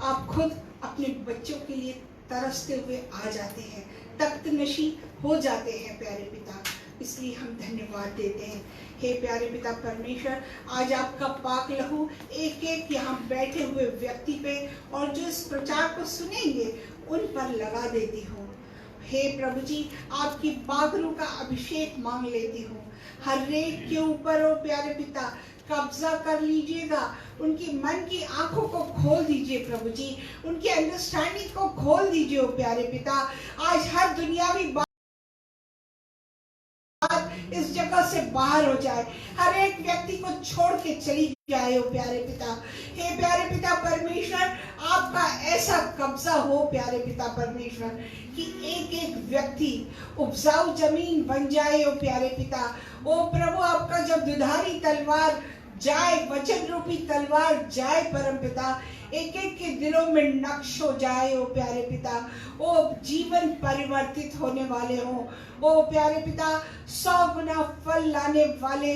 आप खुद अपने बच्चों के लिए तरसते हुए आ जाते हैं, तख्तनशी हो जाते हैं प्यारे पिता। इसलिए हम धन्यवाद देते हैं। हे प्यारे पिता परमेश्वर, आज आपका पाक लहू एक एक यहाँ बैठे हुए व्यक्ति पे और जो इस प्रचार को सुनेंगे उन पर लगा देती हूँ। हे प्रभु जी, आपकी पागरू का अभिषेक मांग लेती हूँ। हर एक के ऊपर हो प्यारे पिता कब्जा कर लीजिएगा, उनकी मन की आंखों को खोल दीजिए प्रभु जी, उनकी अंडरस्टैंडिंग को खोल दीजिए ओ प्यारे पिता। आज हर दुनियावी बात इस जगह से बाहर हो जाए, हर एक व्यक्ति को छोड़ के चली जाए ओ प्यारे पिता। हे प्यारे पिता परमेश्वर, आपका ऐसा कब्जा हो प्यारे पिता परमेश्वर कि एक एक व्यक्ति उपजाऊ जमीन बन जाए ओ प्यारे पिता। ओ प्रभु, आपका जब दुधारी तलवार जाए, वचन रूपी तलवार जाए परम पिता, एक एक के दिलों में नक्श हो जाए ओ प्यारे पिता। ओ जीवन परिवर्तित होने वाले हो ओ प्यारे पिता, 100 गुना फल लाने वाले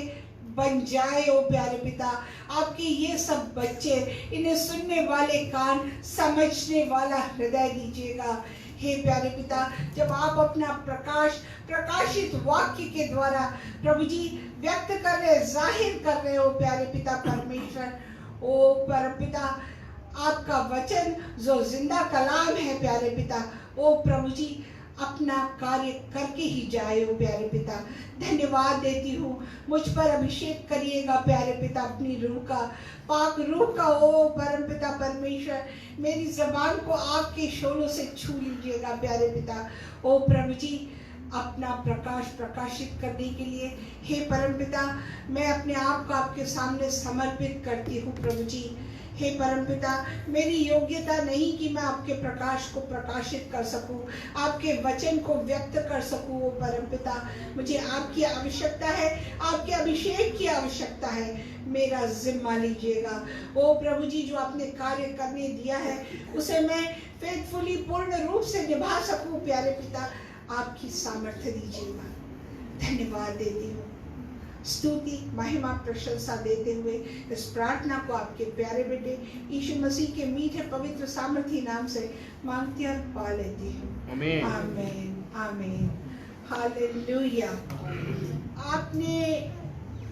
बन जाए ओ प्यारे पिता। आपके ये सब बच्चे, इन्हें सुनने वाले कान, समझने वाला हृदय दीजिएगा। हे प्यारे पिता, जब आप अपना प्रकाश प्रकाशित वाक्य के द्वारा प्रभु जी व्यक्त कर रहे, जाहिर कर रहे हो प्यारे पिता परमेश्वर, ओ परम पिता, आपका वचन जो जिंदा कलाम है प्यारे पिता, ओ प्रभु जी अपना कार्य करके ही जाए ओ प्यारे पिता। धन्यवाद देती हूँ, मुझ पर अभिषेक करिएगा प्यारे पिता, अपनी रूह का, पाक रूह का ओ परम पिता परमेश्वर। मेरी जबान को आपके शोलों से छू लीजिएगा प्यारे पिता। ओ प्रभु जी, अपना प्रकाश प्रकाशित करने के लिए हे परम पिता, मैं अपने आप को आपके सामने समर्पित करती हूँ प्रभु जी। हे परम पिता, मेरी योग्यता नहीं कि मैं आपके प्रकाश को प्रकाशित कर सकूं, आपके वचन को व्यक्त कर सकूं ओ परम पिता। मुझे आपकी आवश्यकता है, आपके अभिषेक की आवश्यकता है। मेरा जिम्मा लीजिएगा ओ प्रभु जी, जो आपने कार्य करने दिया है उसे मैं फेथफुली पूर्ण रूप से निभा सकूं प्यारे पिता, आपकी सामर्थ्य दीजिएगा। धन्यवाद देती हूँ, स्तुति महिमा प्रशंसा देते हुए इस प्रार्थना को आपके प्यारे बेटे यीशु मसीह के मीठे पवित्र सामर्थी नाम से मांगती और पा लेती हूँ। आमीन आमीन, हालेलुया। आपने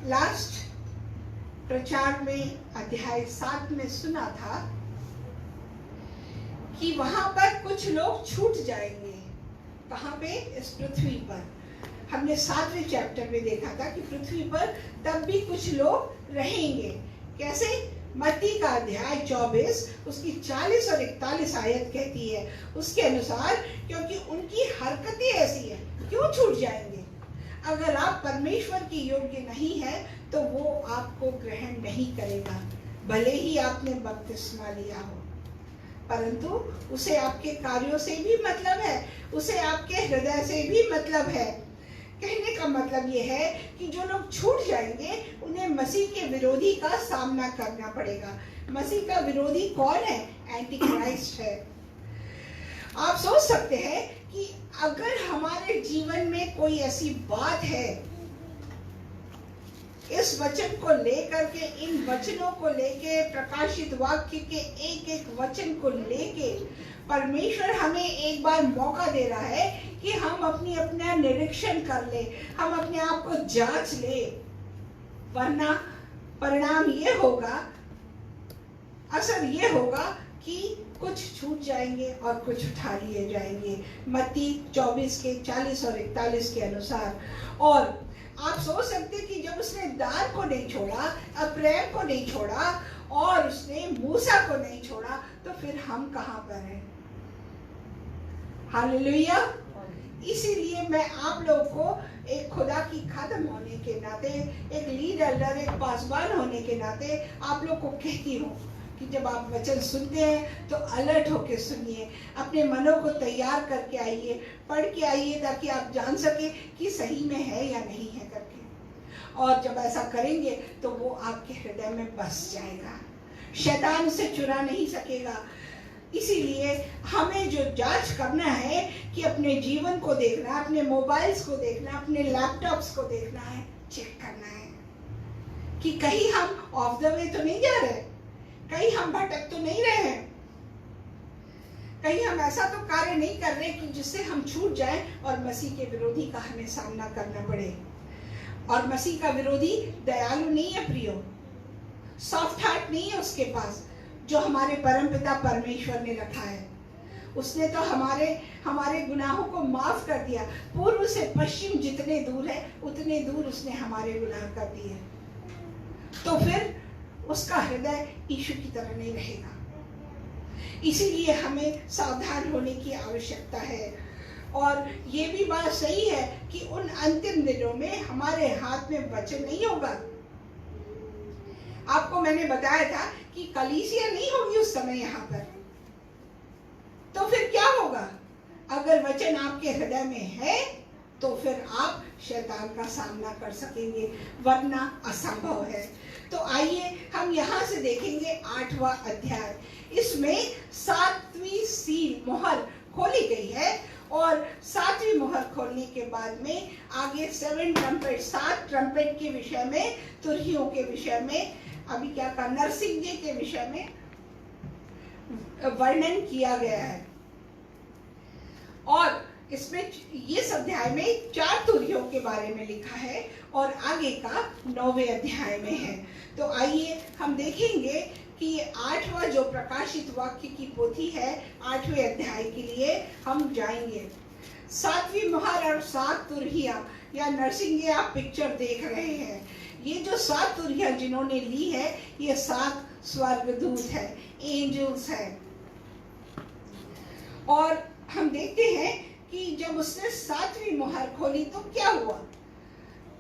लास्ट प्रचार में अध्याय 7 में सुना था कि वहां पर कुछ लोग छूट जाएंगे। कहाँ पे? इस पृथ्वी पर। हमने 7वें चैप्टर में देखा था कि पृथ्वी पर तब भी कुछ लोग रहेंगे। कैसे? मत्ती का अध्याय 24 उसकी 40 और 41 आयत कहती है उसके अनुसार, क्योंकि उनकी हरकतें ऐसी है। क्यों छूट जाएंगे? अगर आप परमेश्वर के योग्य नहीं है तो वो आपको ग्रहण नहीं करेगा, भले ही आपने बपतिस्मा लिया हो, परंतु उसे आपके कार्यों से भी मतलब है, उसे आपके हृदय से भी मतलब है। कहने का मतलब ये है कि जो लोग छूट जाएंगे उन्हें मसीह के विरोधी का सामना करना पड़ेगा। मसीह का विरोधी कौन है? एंटी क्राइस्ट है। आप सोच सकते हैं कि अगर हमारे जीवन में कोई ऐसी बात है, इस वचन को लेकर के, इन वचनों को लेके, प्रकाशित वाक्य के एक एक वचन को लेके परमेश्वर हमें एक बार मौका दे रहा है कि हम अपना निरीक्षण कर ले, हम अपने आप को जांच ले, वरना परिणाम ये होगा, असर ये होगा कि कुछ छूट जाएंगे और कुछ उठा लिए जाएंगे। मत्ती 24 के 40 और 41 के अनुसार। और आप सोच सकते कि जब उसने दान को नहीं छोड़ा, अब्राहम को नहीं छोड़ा और उसने मूसा को नहीं छोड़ा, तो फिर हम कहां पर हैं? हालेलुया। इसीलिए मैं आप लोगों को एक खुदा की खादम होने के नाते, एक लीड एल्डर, एक पासवान होने के नाते आप लोग को कहती हूँ कि जब आप वचन सुनते हैं तो अलर्ट होके सुनिए, अपने मनों को तैयार करके आइए, पढ़ के आइए, ताकि आप जान सके कि सही में है या नहीं है करके। और जब ऐसा करेंगे तो वो आपके हृदय में बस जाएगा, शैतान उसे चुरा नहीं सकेगा। इसीलिए हमें जो जांच करना है कि अपने जीवन को देखना, अपने मोबाइल्स को देखना, अपने लैपटॉप्स को देखना है, चेक करना है कि कहीं हम ऑफ द वे तो नहीं जा रहे, कहीं हम भटक तो नहीं रहे हैं। कहीं हम ऐसा तो कार्य नहीं कर रहे कि जिससे हम छूट जाएं और मसीह के विरोधी का हमें सामना करना पड़े। और मसीह का विरोधी दयालु नहीं है प्रियो, सॉफ्ट हार्ट नहीं है उसके पास, जो हमारे परमपिता परमेश्वर ने रखा है। उसने तो हमारे गुनाहों को माफ कर दिया। पूर्व से पश्चिम जितने दूर है उतने दूर उसने हमारे गुनाह कर दिए। तो फिर उसका हृदय यीशु की तरह नहीं रहेगा। इसीलिए हमें सावधान होने की आवश्यकता है। और ये भी बात सही है कि उन अंतिम दिनों में हमारे हाथ में वचन नहीं होगा। आपको मैंने बताया था कि कलीसिया नहीं होगी उस समय यहाँ पर। तो फिर क्या होगा? अगर वचन आपके हृदय में है तो फिर आप शैतान का सामना कर सकेंगे, वरना असंभव है। तो आइए हम यहाँ से देखेंगे 8वां अध्याय। इसमें 7वीं सील मोहर खोली गई है और 7वीं मोहर खोलने के बाद में आगे 7 ट्रम्पेट, 7 ट्रम्पेट के विषय में, तुरहियों के विषय में, अभी क्या कहा, नरसिंह के विषय में वर्णन किया गया है। और इसमें इस अध्याय में 4 तुरहियों के बारे में लिखा है और आगे का 9वें अध्याय में है। तो आइए हम देखेंगे कि ये 8वां जो प्रकाशित वाक्य की पोथी है 8वें अध्याय के लिए हम जाएंगे। 7वीं मोहर और 7 तुरहियां या नरसिंह आप पिक्चर देख रहे हैं। ये जो 7 तुरहियां जिन्होंने ली है ये 7 स्वर्गदूत है, एंजल्स है। और हम देखते हैं कि जब उसने 7वीं मोहर खोली तो क्या हुआ।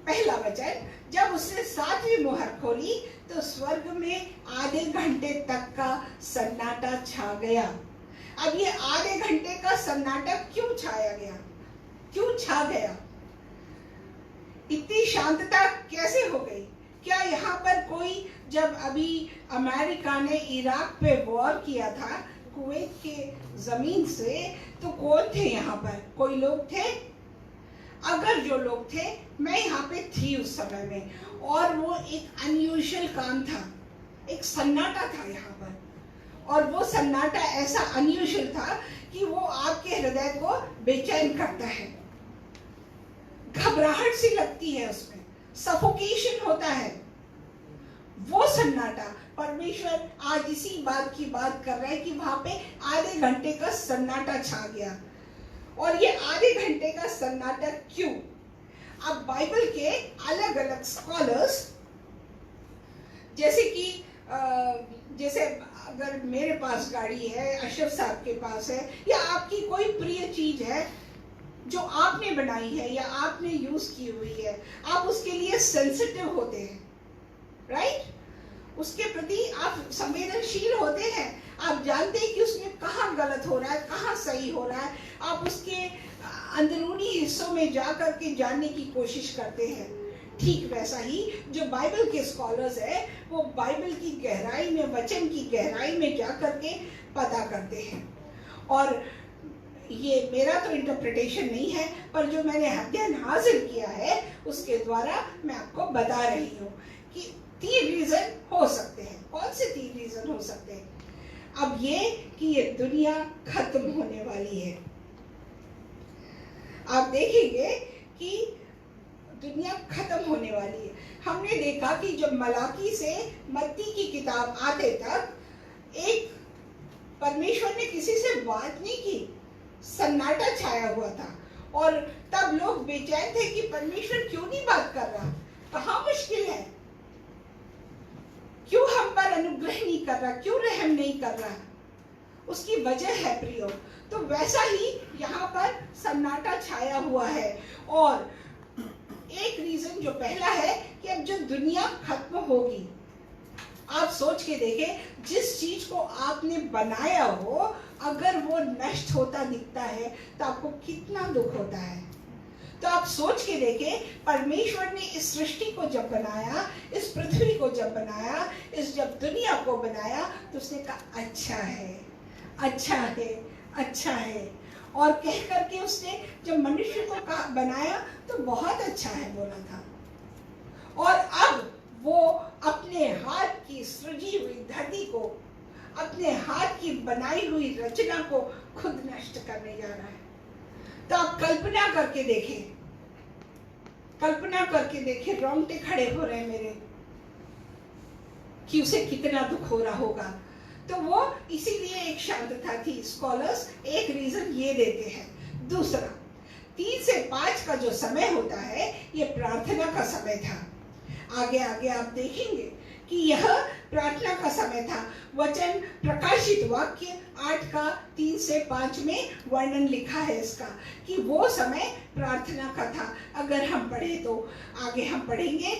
पहला वचन, जब उसने 7वीं मोहर खोली तो स्वर्ग में आधे घंटे तक का सन्नाटा छा गया। अब ये आधे घंटे का सन्नाटा क्यों छाया गया, क्यों छा गया? इतनी शांतता कैसे हो गई? क्या यहाँ पर कोई, जब अभी अमेरिका ने इराक पे वॉर किया था कुवैत के जमीन से, तो कौन थे यहाँ पर? कोई लोग थे? अगर जो लोग थे, मैं यहाँ पे थी उस समय में, और वो एक अनयूजुअल काम था, एक सन्नाटा था यहाँ पर। और वो सन्नाटा ऐसा अनयूजुअल था कि वो आपके हृदय को बेचैन करता है, घबराहट सी लगती है, उसमें सफोकेशन होता है। वो सन्नाटा, परमेश्वर आज इसी बात की बात कर रहा है कि वहां पे आधे घंटे का सन्नाटा छा गया। और ये आधे घंटे का सन्नाटा क्यों? अब बाइबल के अलग अलग स्कॉलर्स, जैसे कि जैसे अगर मेरे पास गाड़ी है, अशरफ साहब के पास है, या आपकी कोई प्रिय चीज है जो आपने बनाई है या आपने यूज की हुई है, आप उसके लिए सेंसिटिव होते हैं, राइट? उसके प्रति आप संवेदनशील होते हैं। आप जानते हैं कि उसमें कहाँ गलत हो रहा है, कहाँ सही हो रहा है। आप उसके अंदरूनी हिस्सों में जाकर के जानने की कोशिश करते हैं। ठीक वैसा ही जो बाइबल के स्कॉलर्स है, वो बाइबल की गहराई में, वचन की गहराई में जाकर के पता करते हैं। और ये मेरा तो इंटरप्रिटेशन नहीं है, पर जो मैंने अध्ययन हासिल किया है उसके द्वारा मैं आपको बता रही हूँ कि 3 रीजन हो सकते हैं। कौन से 3 रीजन हो सकते हैं? अब ये कि ये दुनिया खत्म होने वाली है। आप देखेंगे कि दुनिया खत्म होने वाली है। हमने देखा कि जब मलाकी से मत्ती की किताब आते तक एक परमेश्वर ने किसी से बात नहीं की, सन्नाटा छाया हुआ था। और तब लोग बेचैन थे कि परमेश्वर क्यों नहीं बात कर रहा, कहाँ मुश्किल है, क्यों हम पर अनुग्रह नहीं कर रहा, क्यों रहम नहीं कर रहा। उसकी वजह है प्रियो। तो वैसा ही यहाँ पर सन्नाटा छाया हुआ है। और एक रीजन जो पहला है कि अब जो दुनिया खत्म होगी, आप सोच के देखें, जिस चीज को आपने बनाया हो अगर वो नष्ट होता दिखता है तो आपको कितना दुख होता है। तो आप सोच के देखें, परमेश्वर ने इस सृष्टि को जब बनाया, इस पृथ्वी को जब बनाया, जब दुनिया को बनाया, तो उसने कहा अच्छा है, अच्छा है, अच्छा है। और कह करके उसने जब मनुष्य को बनाया तो बहुत अच्छा है बोला था। और अब वो अपने हाथ की सृजी हुई धरती को अपने हाथ की बनाई हुई रचना को खुद नष्ट करने जा रहा है। तो आप कल्पना करके देखें, कल्पना करके देखें, रोंगटे खड़े हो रहे हैं मेरे कि उसे कितना दुख हो रहा होगा। तो वो इसीलिए एक शांतता थी। स्कॉलर्स एक रीजन ये देते हैं। दूसरा, 3 से 5 का जो समय होता है ये प्रार्थना का समय था। आगे आगे आप देखेंगे कि यह प्रार्थना का समय था। वचन प्रकाशित वाक्य 8 का 3 से 5 में वर्णन लिखा है इसका कि वो समय प्रार्थना का था। अगर हम पढ़े तो आगे हम पढ़ेंगे,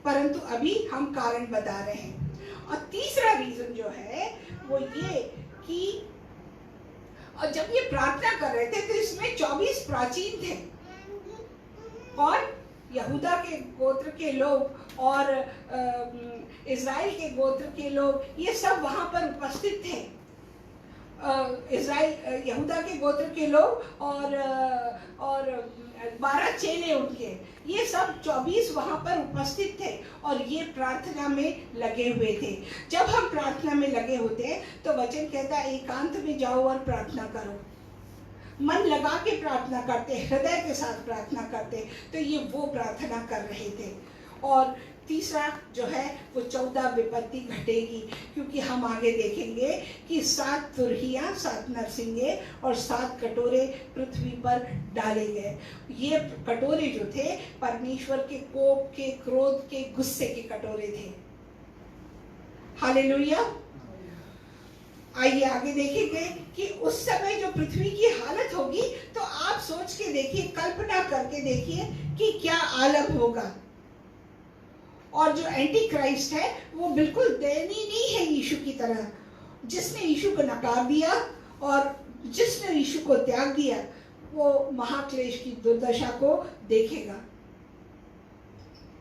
परंतु अभी हम कारण बता रहे हैं। और तीसरा रीजन जो है वो ये कि और जब ये प्रार्थना कर रहे थे तो इसमें 24 प्राचीन थे और यहूदा के गोत्र के लोग और इज़राइल के गोत्र के लोग, ये सब वहां पर उपस्थित थे। इज़राइल यहूदा के गोत्र के लोग और 12 चेले उनके, ये सब 24 वहां पर उपस्थित थे और ये प्रार्थना में लगे हुए थे। जब हम प्रार्थना में लगे होते हैं तो वचन कहता है एकांत में जाओ और प्रार्थना करो, मन लगा के प्रार्थना करते, हृदय के साथ प्रार्थना करते। तो ये वो प्रार्थना कर रहे थे। और तीसरा जो है वो 14 विपत्ति घटेगी, क्योंकि हम आगे देखेंगे कि 7 तुरहियां, 7 नरसिंगे और 7 कटोरे पृथ्वी पर डाले गए। ये कटोरे जो थे परमेश्वर के कोप के, क्रोध के, गुस्से के कटोरे थे। हालेलुया। आइए आगे देखेंगे कि उस समय जो पृथ्वी की हालत होगी, तो आप सोच के देखिए, कल्पना करके देखिए कि क्या आलम होगा। और जो एंटी क्राइस्ट है वो बिल्कुल दयनीय नहीं है यीशु की तरह। जिसने यीशु को नकार दिया और जिसने यीशु को त्याग दिया वो महाक्लेश की दुर्दशा को देखेगा।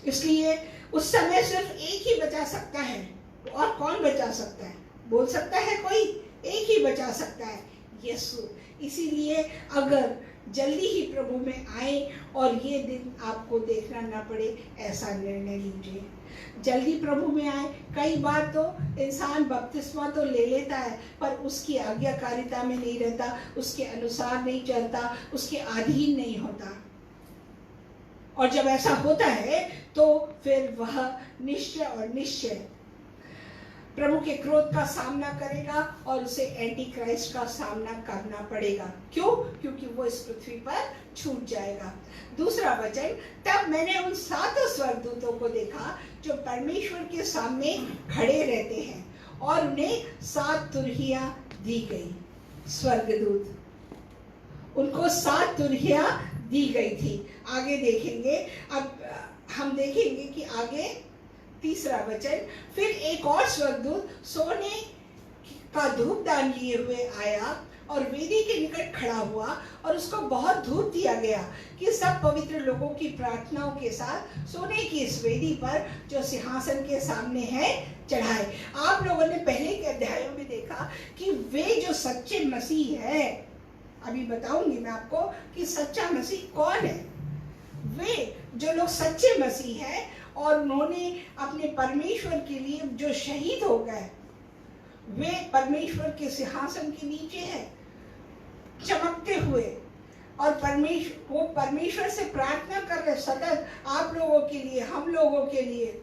इसलिए उस समय सिर्फ एक ही बचा सकता है। और कौन बचा सकता है? बोल सकता है कोई? एक ही बचा सकता है, यीशु। इसीलिए अगर जल्दी ही प्रभु में आए और ये दिन आपको देखना ना पड़े, ऐसा निर्णय लीजिए। जल्दी प्रभु में आए। कई बार तो इंसान बपतिस्मा तो ले लेता है पर उसकी आज्ञाकारिता में नहीं रहता, उसके अनुसार नहीं चलता, उसके अधीन नहीं होता। और जब ऐसा होता है तो फिर वह निश्चय और निश्चय प्रभु के क्रोध का सामना करेगा और उसे एंटी क्राइस्ट का सामना करना पड़ेगा। क्यों? क्योंकि वो इस पृथ्वी पर छूट जाएगा। दूसरा वचन, तब मैंने उन 7 स्वर्गदूतों को देखा जो परमेश्वर के सामने खड़े रहते हैं और उन्हें 7 तुरहियां दी गई। स्वर्गदूत, उनको 7 तुरहियां दी गई थी। आगे देखेंगे। अब हम देखेंगे कि आगे तीसरा वचन, फिर एक और स्वर्गदूत सोने का धूपदान लिए हुए आया और वेदी के निकट खड़ा हुआ और उसको बहुत धूप दिया गया कि सब पवित्र लोगों की प्रार्थनाओं के साथ सोने की इस वेदी पर जो सिंहासन के सामने है चढ़ाए। आप लोगों ने पहले के अध्यायों में देखा कि वे जो सच्चे मसीह है, अभी बताऊंगी मैं आपको कि सच्चा मसीह कौन है। वे जो लोग सच्चे मसीह हैं और उन्होंने अपने परमेश्वर के लिए जो शहीद हो गए, वे परमेश्वर के सिंहासन के नीचे हैं चमकते हुए और वो परमेश्वर से प्रार्थना कर रहे सतत आप लोगों के लिए, हम लोगों के लिए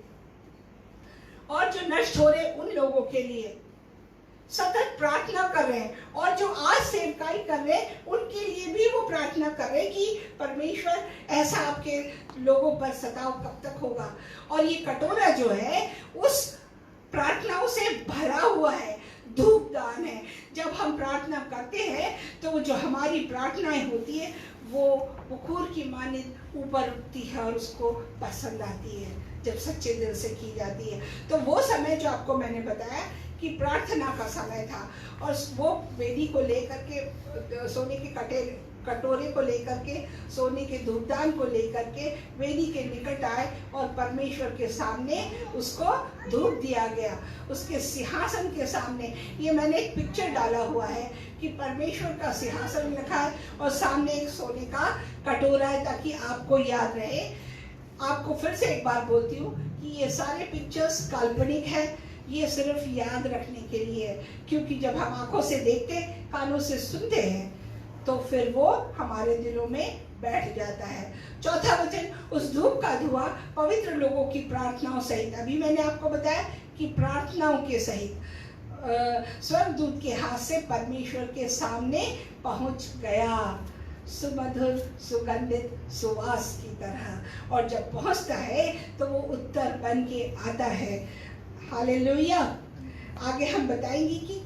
और जो नष्ट हो रहे उन लोगों के लिए सतत प्रार्थना कर रहे हैं। और जो आज सेवकाई कर रहे हैं उनके लिए भी वो प्रार्थना कर रहे हैं कि परमेश्वर ऐसा आपके लोगों पर सताव कब तक होगा। और ये कटोरा जो है उस प्रार्थनाओं से भरा हुआ है, धूपदान है। जब हम प्रार्थना करते हैं तो जो हमारी प्रार्थनाएं होती है वो बुखूर की मानित ऊपर उठती है और उसको पसंद आती है जब सच्चे दिल से की जाती है। तो वो समय जो आपको मैंने बताया कि प्रार्थना का समय था और वो वेदी को लेकर के, सोने के कटोरे को लेकर के, सोने के धूपदान को लेकर के वेदी के निकट आए और परमेश्वर के सामने उसको धूप दिया गया, उसके सिंहासन के सामने। ये मैंने एक पिक्चर डाला हुआ है कि परमेश्वर का सिंहासन रखा है और सामने एक सोने का कटोरा है, ताकि आपको याद रहे। आपको फिर से एक बार बोलती हूँ कि ये सारे पिक्चर्स काल्पनिक है, ये सिर्फ याद रखने के लिए है, क्योंकि जब हम आंखों से देखते, कानों से सुनते हैं, तो फिर वो हमारे दिलों में बैठ जाता है। चौथा वचन, उस धूप का धुआं पवित्र लोगों की प्रार्थनाओं सहित, अभी मैंने आपको बताया कि प्रार्थनाओं के सहित स्वर्गदूत के हाथ से परमेश्वर के सामने पहुंच गया, सुमधुर सुगंधित सुवास की तरह। और जब पहुंचता है तो वो उत्तर बन के आता है। हालेलुया। आगे हम बताएंगे कि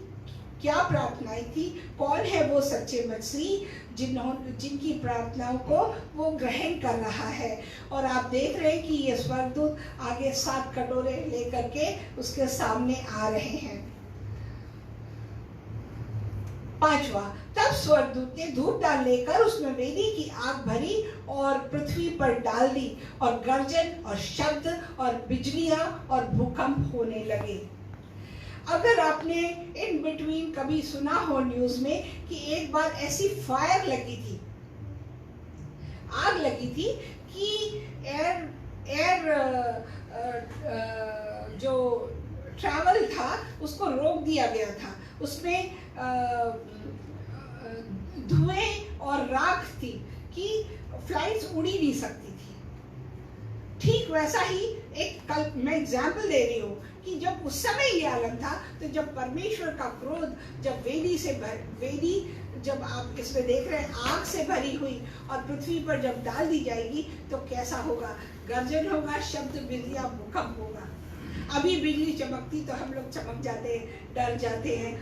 क्या प्रार्थनाएं थी, कौन है वो सच्चे मसीह जिनकी प्रार्थनाओं को वो ग्रहण कर रहा है। और आप देख रहे हैं कि ये स्वर्गदूत आगे 7 कटोरे लेकर के उसके सामने आ रहे हैं। 5वां, तब स्वर्गदूत ने धूप डाल लेकर उसमें वेदी की आग भरी और पृथ्वी पर डाल दी, और गर्जन और शब्द और बिजलियां और भूकंप होने लगे। अगर आपने इन बिटवीन कभी सुना हो न्यूज में कि एक बार ऐसी फायर लगी थी, आग लगी थी कि एयर जो ट्रैवल था उसको रोक दिया गया था, उसमें धुएं और राख थी कि फ्लाइट्स उड़ी नहीं सकती थी। ठीक वैसा ही एक कल मैं एग्जाम्पल दे रही हूँ कि जब उस समय ये आलम था, तो जब परमेश्वर का क्रोध जब वेदी जब आप इसमें देख रहे हैं आग से भरी हुई और पृथ्वी पर जब डाल दी जाएगी तो कैसा होगा, गर्जन होगा, शब्द, बिजलियां, भूकंप होगा। अभी बिजली चमकती तो हम लोग चमक जाते हैं, डर जाते हैं,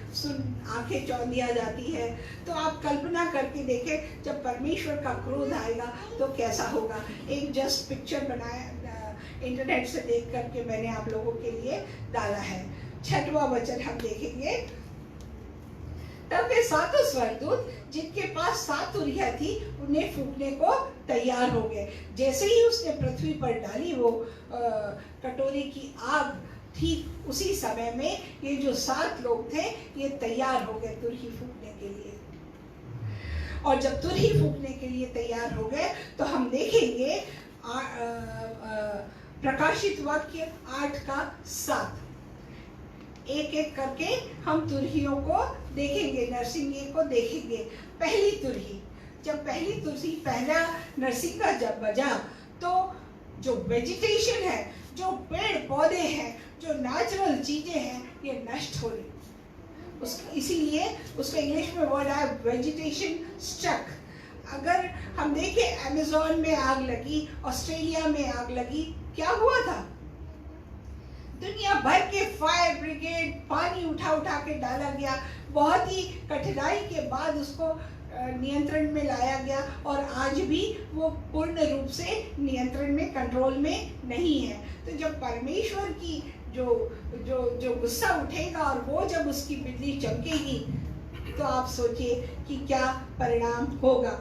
आंखें चौंधिया जाती है। तो आप कल्पना करके देखें जब परमेश्वर का क्रोध आएगा तो कैसा होगा। एक जस्ट पिक्चर बनाया इंटरनेट से देख करके मैंने आप लोगों के लिए डाला है। 6वां वचन हम देखेंगे, तब वे 7 स्वर्गदूत जिनके पास 7 तुरहियां थी उन्हें फूंकने को तैयार हो गए। जैसे ही उसने पृथ्वी पर डाली वो कटोरे की आग, ठीक उसी समय में ये जो 7 लोग थे ये तैयार हो गए तुरही फूंकने के लिए। और जब तुरही फूंकने के लिए तैयार हो गए तो हम देखेंगे प्रकाशित वाक्य 8:7, एक एक करके हम तुरहियों को देखेंगे, नरसिंगे को देखेंगे। पहली तुरही, जब पहली तुरही, पहला नरसिंगा जब बजा तो जो वेजिटेशन है, जो पेड़ पौधे हैं, जो नेचुरल चीजें हैं, ये नष्ट हो रही। इसीलिए उसका इंग्लिश में वर्ड है वेजिटेशन स्ट्रक। अगर हम देखें अमेज़न में आग लगी, ऑस्ट्रेलिया में आग लगी, क्या हुआ था? दुनिया भर के फायर ब्रिगेड, पानी उठा उठा के डाला गया, बहुत ही कठिनाई के बाद उसको नियंत्रण में लाया गया, और आज भी वो पूर्ण रूप से नियंत्रण में, कंट्रोल में नहीं है। तो जब परमेश्वर की जो गुस्सा उठेगा और वो जब उसकी बिजली चमकेगी तो आप सोचिए कि क्या परिणाम होगा।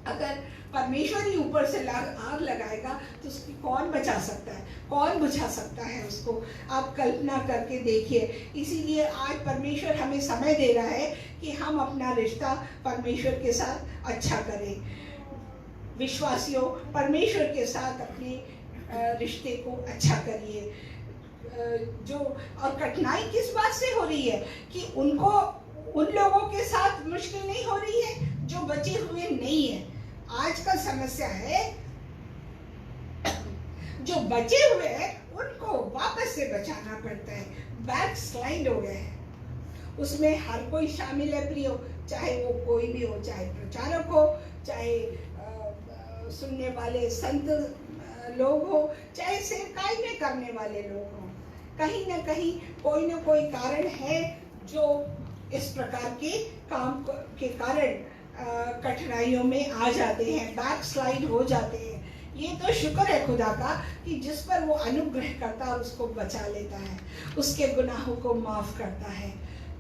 अगर परमेश्वर ही ऊपर से आग लगाएगा तो उसकी कौन बचा सकता है, कौन बुझा सकता है उसको? आप कल्पना करके देखिए। इसीलिए आज परमेश्वर हमें समय दे रहा है कि हम अपना रिश्ता परमेश्वर के साथ अच्छा करें। विश्वासियों, परमेश्वर के साथ अपने रिश्ते को अच्छा करिए। जो और कठिनाई किस बात से हो रही है कि उनको, उन लोगों के साथ मुश्किल नहीं हो रही है जो बचे हुए नहीं है। आजकल समस्या है जो बचे हुए हैं उनको वापस से बचाना पड़ता है, बैक स्लाइड हो गए हैं। उसमें हर कोई शामिल है प्रियो, चाहे वो कोई भी हो, चाहे प्रचारक हो, चाहे सुनने वाले संत लोग हो, चाहे सेवकाई में करने वाले लोग हो। कहीं ना कहीं कोई ना कोई कारण है जो इस प्रकार के काम के कारण कठिनाइयों में आ जाते हैं, बैक स्लाइड हो जाते हैं। ये तो शुक्र है खुदा का कि जिस पर वो अनुग्रह करता है उसको बचा लेता है, उसके गुनाहों को माफ करता है।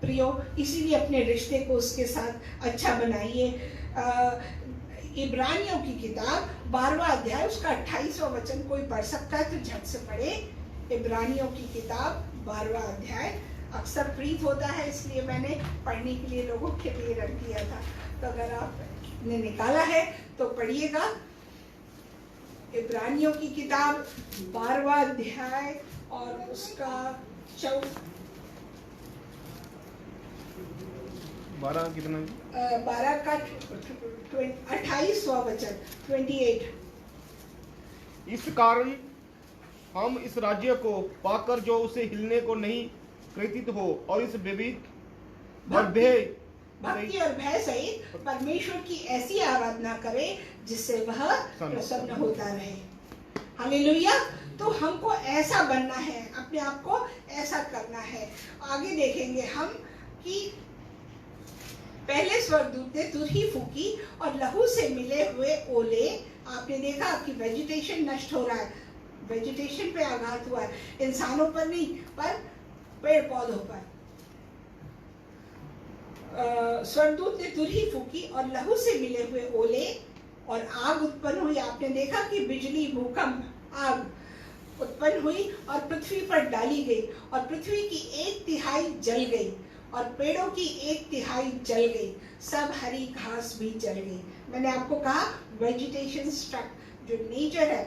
प्रियो, इसीलिए अपने रिश्ते को उसके साथ अच्छा बनाइए। इब्रानियों की किताब 12वां अध्याय उसका 28वां वचन कोई पढ़ सकता है तो झट से पढ़े। इब्रानियों की किताब 12वां अध्याय, अक्सर प्रीत होता है इसलिए मैंने पढ़ने के लिए लोगों के लिए रख दिया था, तो अगर आपने निकाला है तो पढ़िएगा। इब्रानियों की किताब 12वां अध्याय और उसका 12 कितना? 12 का 28वां वचन 28। इस कारण हम इस राज्य को पाकर जो उसे हिलने को नहीं कृतित हो और इस विवेक और भक्ति और भय सहित परमेश्वर की ऐसी आराधना करें जिससे वह प्रसन्न होता रहे। हालेलुया। तो हमको ऐसा बनना है, अपने आप को ऐसा करना है। आगे देखेंगे हम कि पहले स्वर्गदूत ने तुरही फूकी और लहू से मिले हुए ओले। आपने देखा कि वेजिटेशन नष्ट हो रहा है, वेजिटेशन पे आघात हुआ है, इंसानों पर नहीं पर पेड़ पौधों पर। स्वर्गदूत ने तुरही फूकी और लहू से मिले हुए ओले और आग उत्पन्न हुई। आपने देखा कि बिजली, भूकंप, आग उत्पन्न हुई और पृथ्वी पर डाली गई और पृथ्वी की 1/3 जल गई और पेड़ों की 1/3 जल गई, सब हरी घास भी जल गई। मैंने आपको कहा वेजिटेशन स्ट्रक, जो नेचर है,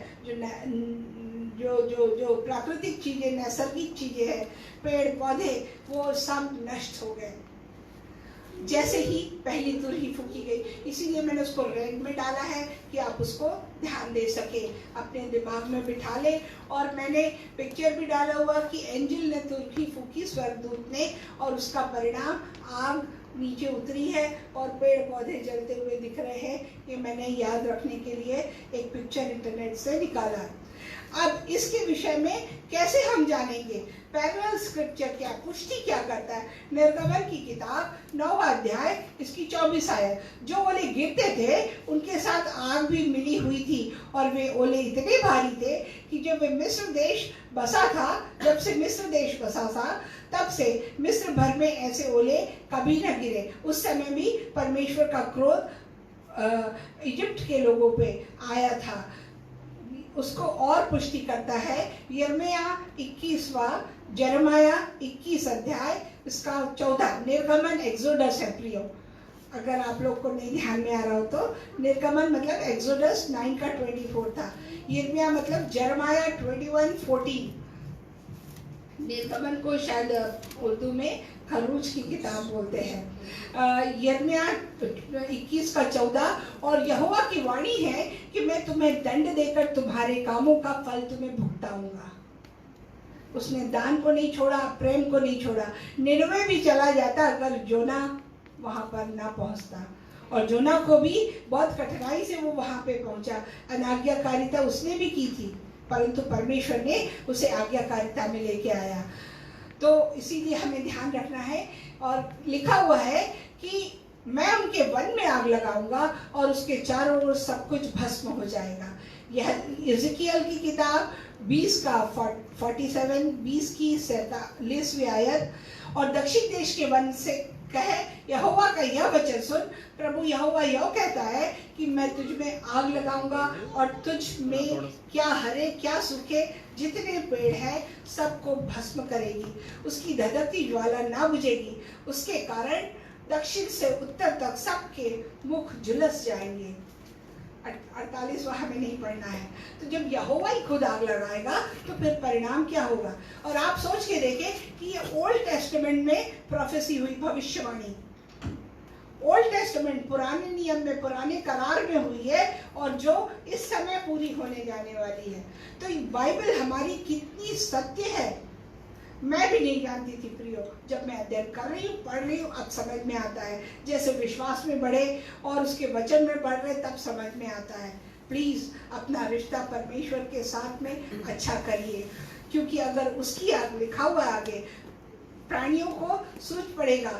जो प्राकृतिक चीजें, नैसर्गिक चीजें हैं, पेड़ पौधे, वो सब नष्ट हो गए जैसे ही पहली तुरही फूकी गई। इसीलिए मैंने उसको रेड में डाला है कि आप उसको ध्यान दे सके, अपने दिमाग में बिठा ले। और मैंने पिक्चर भी डाला हुआ कि एंजल ने तुरही फूकी, स्वर्गदूत ने, और उसका परिणाम आग नीचे उतरी है और पेड़ पौधे जलते हुए दिख रहे हैं। ये मैंने याद रखने के लिए एक पिक्चर इंटरनेट से निकाला। अब इसके विषय में कैसे हम जानेंगे? पैरेलल स्क्रिप्चर क्या, पुष्टि क्या करता है? निर्गमन की किताब 9वां अध्याय इसकी 24 आयत। जो ओले गिरते थे उनके साथ आग भी मिली हुई थी और वे ओले इतने भारी थे कि जब वे मिस्र देश बसा था, जब से मिस्र देश बसा था, तब से मिस्र भर में ऐसे ओले कभी न गिरे। उस समय भी परमेश्वर का क्रोध इजिप्ट के लोगों पे आया था। उसको और पुष्टि करता है यिर्मयाह 21वां, जरमाया 21 अध्याय इसका 14। निर्गमन एक्सोडस है प्रियो, अगर आप लोग को नहीं ध्यान में आ रहा हो तो। निर्गमन मतलब एक्सोडस 9 का 24 था, यिर्मयाह मतलब जरमाया 21:14। निर्गमन को शायद उर्दू में खरूज की किताब बोलते हैं। यिर्मयाह 21 का 14। और यहोवा की वाणी है कि मैं तुम्हें दंड देकर तुम्हारे कामों का फल तुम्हें भुगताऊंगा। उसने दान को नहीं छोड़ा, प्रेम को नहीं छोड़ा। निनवे भी चला जाता अगर जोना वहां पर ना पहुंचता, और जोना को भी बहुत कठिनाई से वो वहां पे पहुंचा। अनाज्ञाकारिता उसने भी की थी, परंतु परमेश्वर ने उसे आज्ञाकारिता में लेके आया। तो इसीलिए हमें ध्यान रखना है। और लिखा हुआ है कि मैं उनके वन में आग लगाऊंगा और उसके चारों ओर सब कुछ भस्म हो जाएगा। यह यिर्मयाह की किताब 20 का 47, 20 की 47वीं आयत। और दक्षिण देश के वन से कहे यहोवा का यह वचन सुन, प्रभु यहोवा यह कहता है कि मैं तुझ में आग लगाऊंगा और तुझ में क्या हरे क्या सूखे जितने पेड़ हैं सबको भस्म करेगी। उसकी धधकती ज्वाला ना बुझेगी, उसके कारण दक्षिण से उत्तर तक सबके मुख झुलस जाएंगे। 48वां हमें नहीं पढ़ना है। तो जब यहोवा ही खुद आग लगाएगा तो फिर परिणाम क्या होगा? और आप सोच के देखें कि ये ओल्ड टेस्टामेंट में प्रोफेसी हुई, भविष्यवाणी ओल्ड टेस्टामेंट पुराने नियम में, पुराने करार में हुई है और जो इस समय पूरी होने जाने वाली है। तो बाइबल हमारी कितनी सत्य है मैं भी नहीं जानती थी प्रियो। जब मैं अध्ययन कर रही हूँ, पढ़ रही हूँ, अब समझ में आता है। जैसे विश्वास में बढ़े और उसके वचन में बढ़ रहे तब समझ में आता है। प्लीज अपना रिश्ता परमेश्वर के साथ में अच्छा करिए, क्योंकि अगर उसकी आग लिखा हुआ आगे, प्राणियों को सूझ पड़ेगा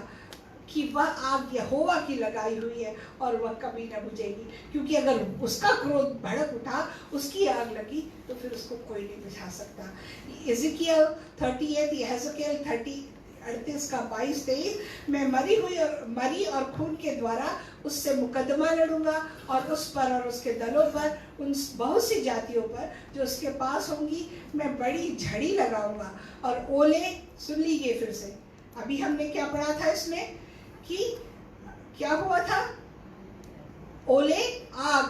कि वह आग यहोवा की लगाई हुई है और वह कभी न बुझेगी। क्योंकि अगर उसका क्रोध भड़क उठा, उसकी आग लगी, तो फिर उसको कोई नहीं बुझा सकता। यिर्मयाह 38, यहेजकेल 38 का 22-23। मैं मरी और खून के द्वारा उससे मुकदमा लड़ूंगा और उस पर और उसके दलों पर, उन बहुत सी जातियों पर जो उसके पास होंगी, मैं बड़ी झड़ी लगाऊंगा। और ओले, सुन लीजिए फिर से, अभी हमने क्या पढ़ा था इसमें कि क्या हुआ था? ओले, आग।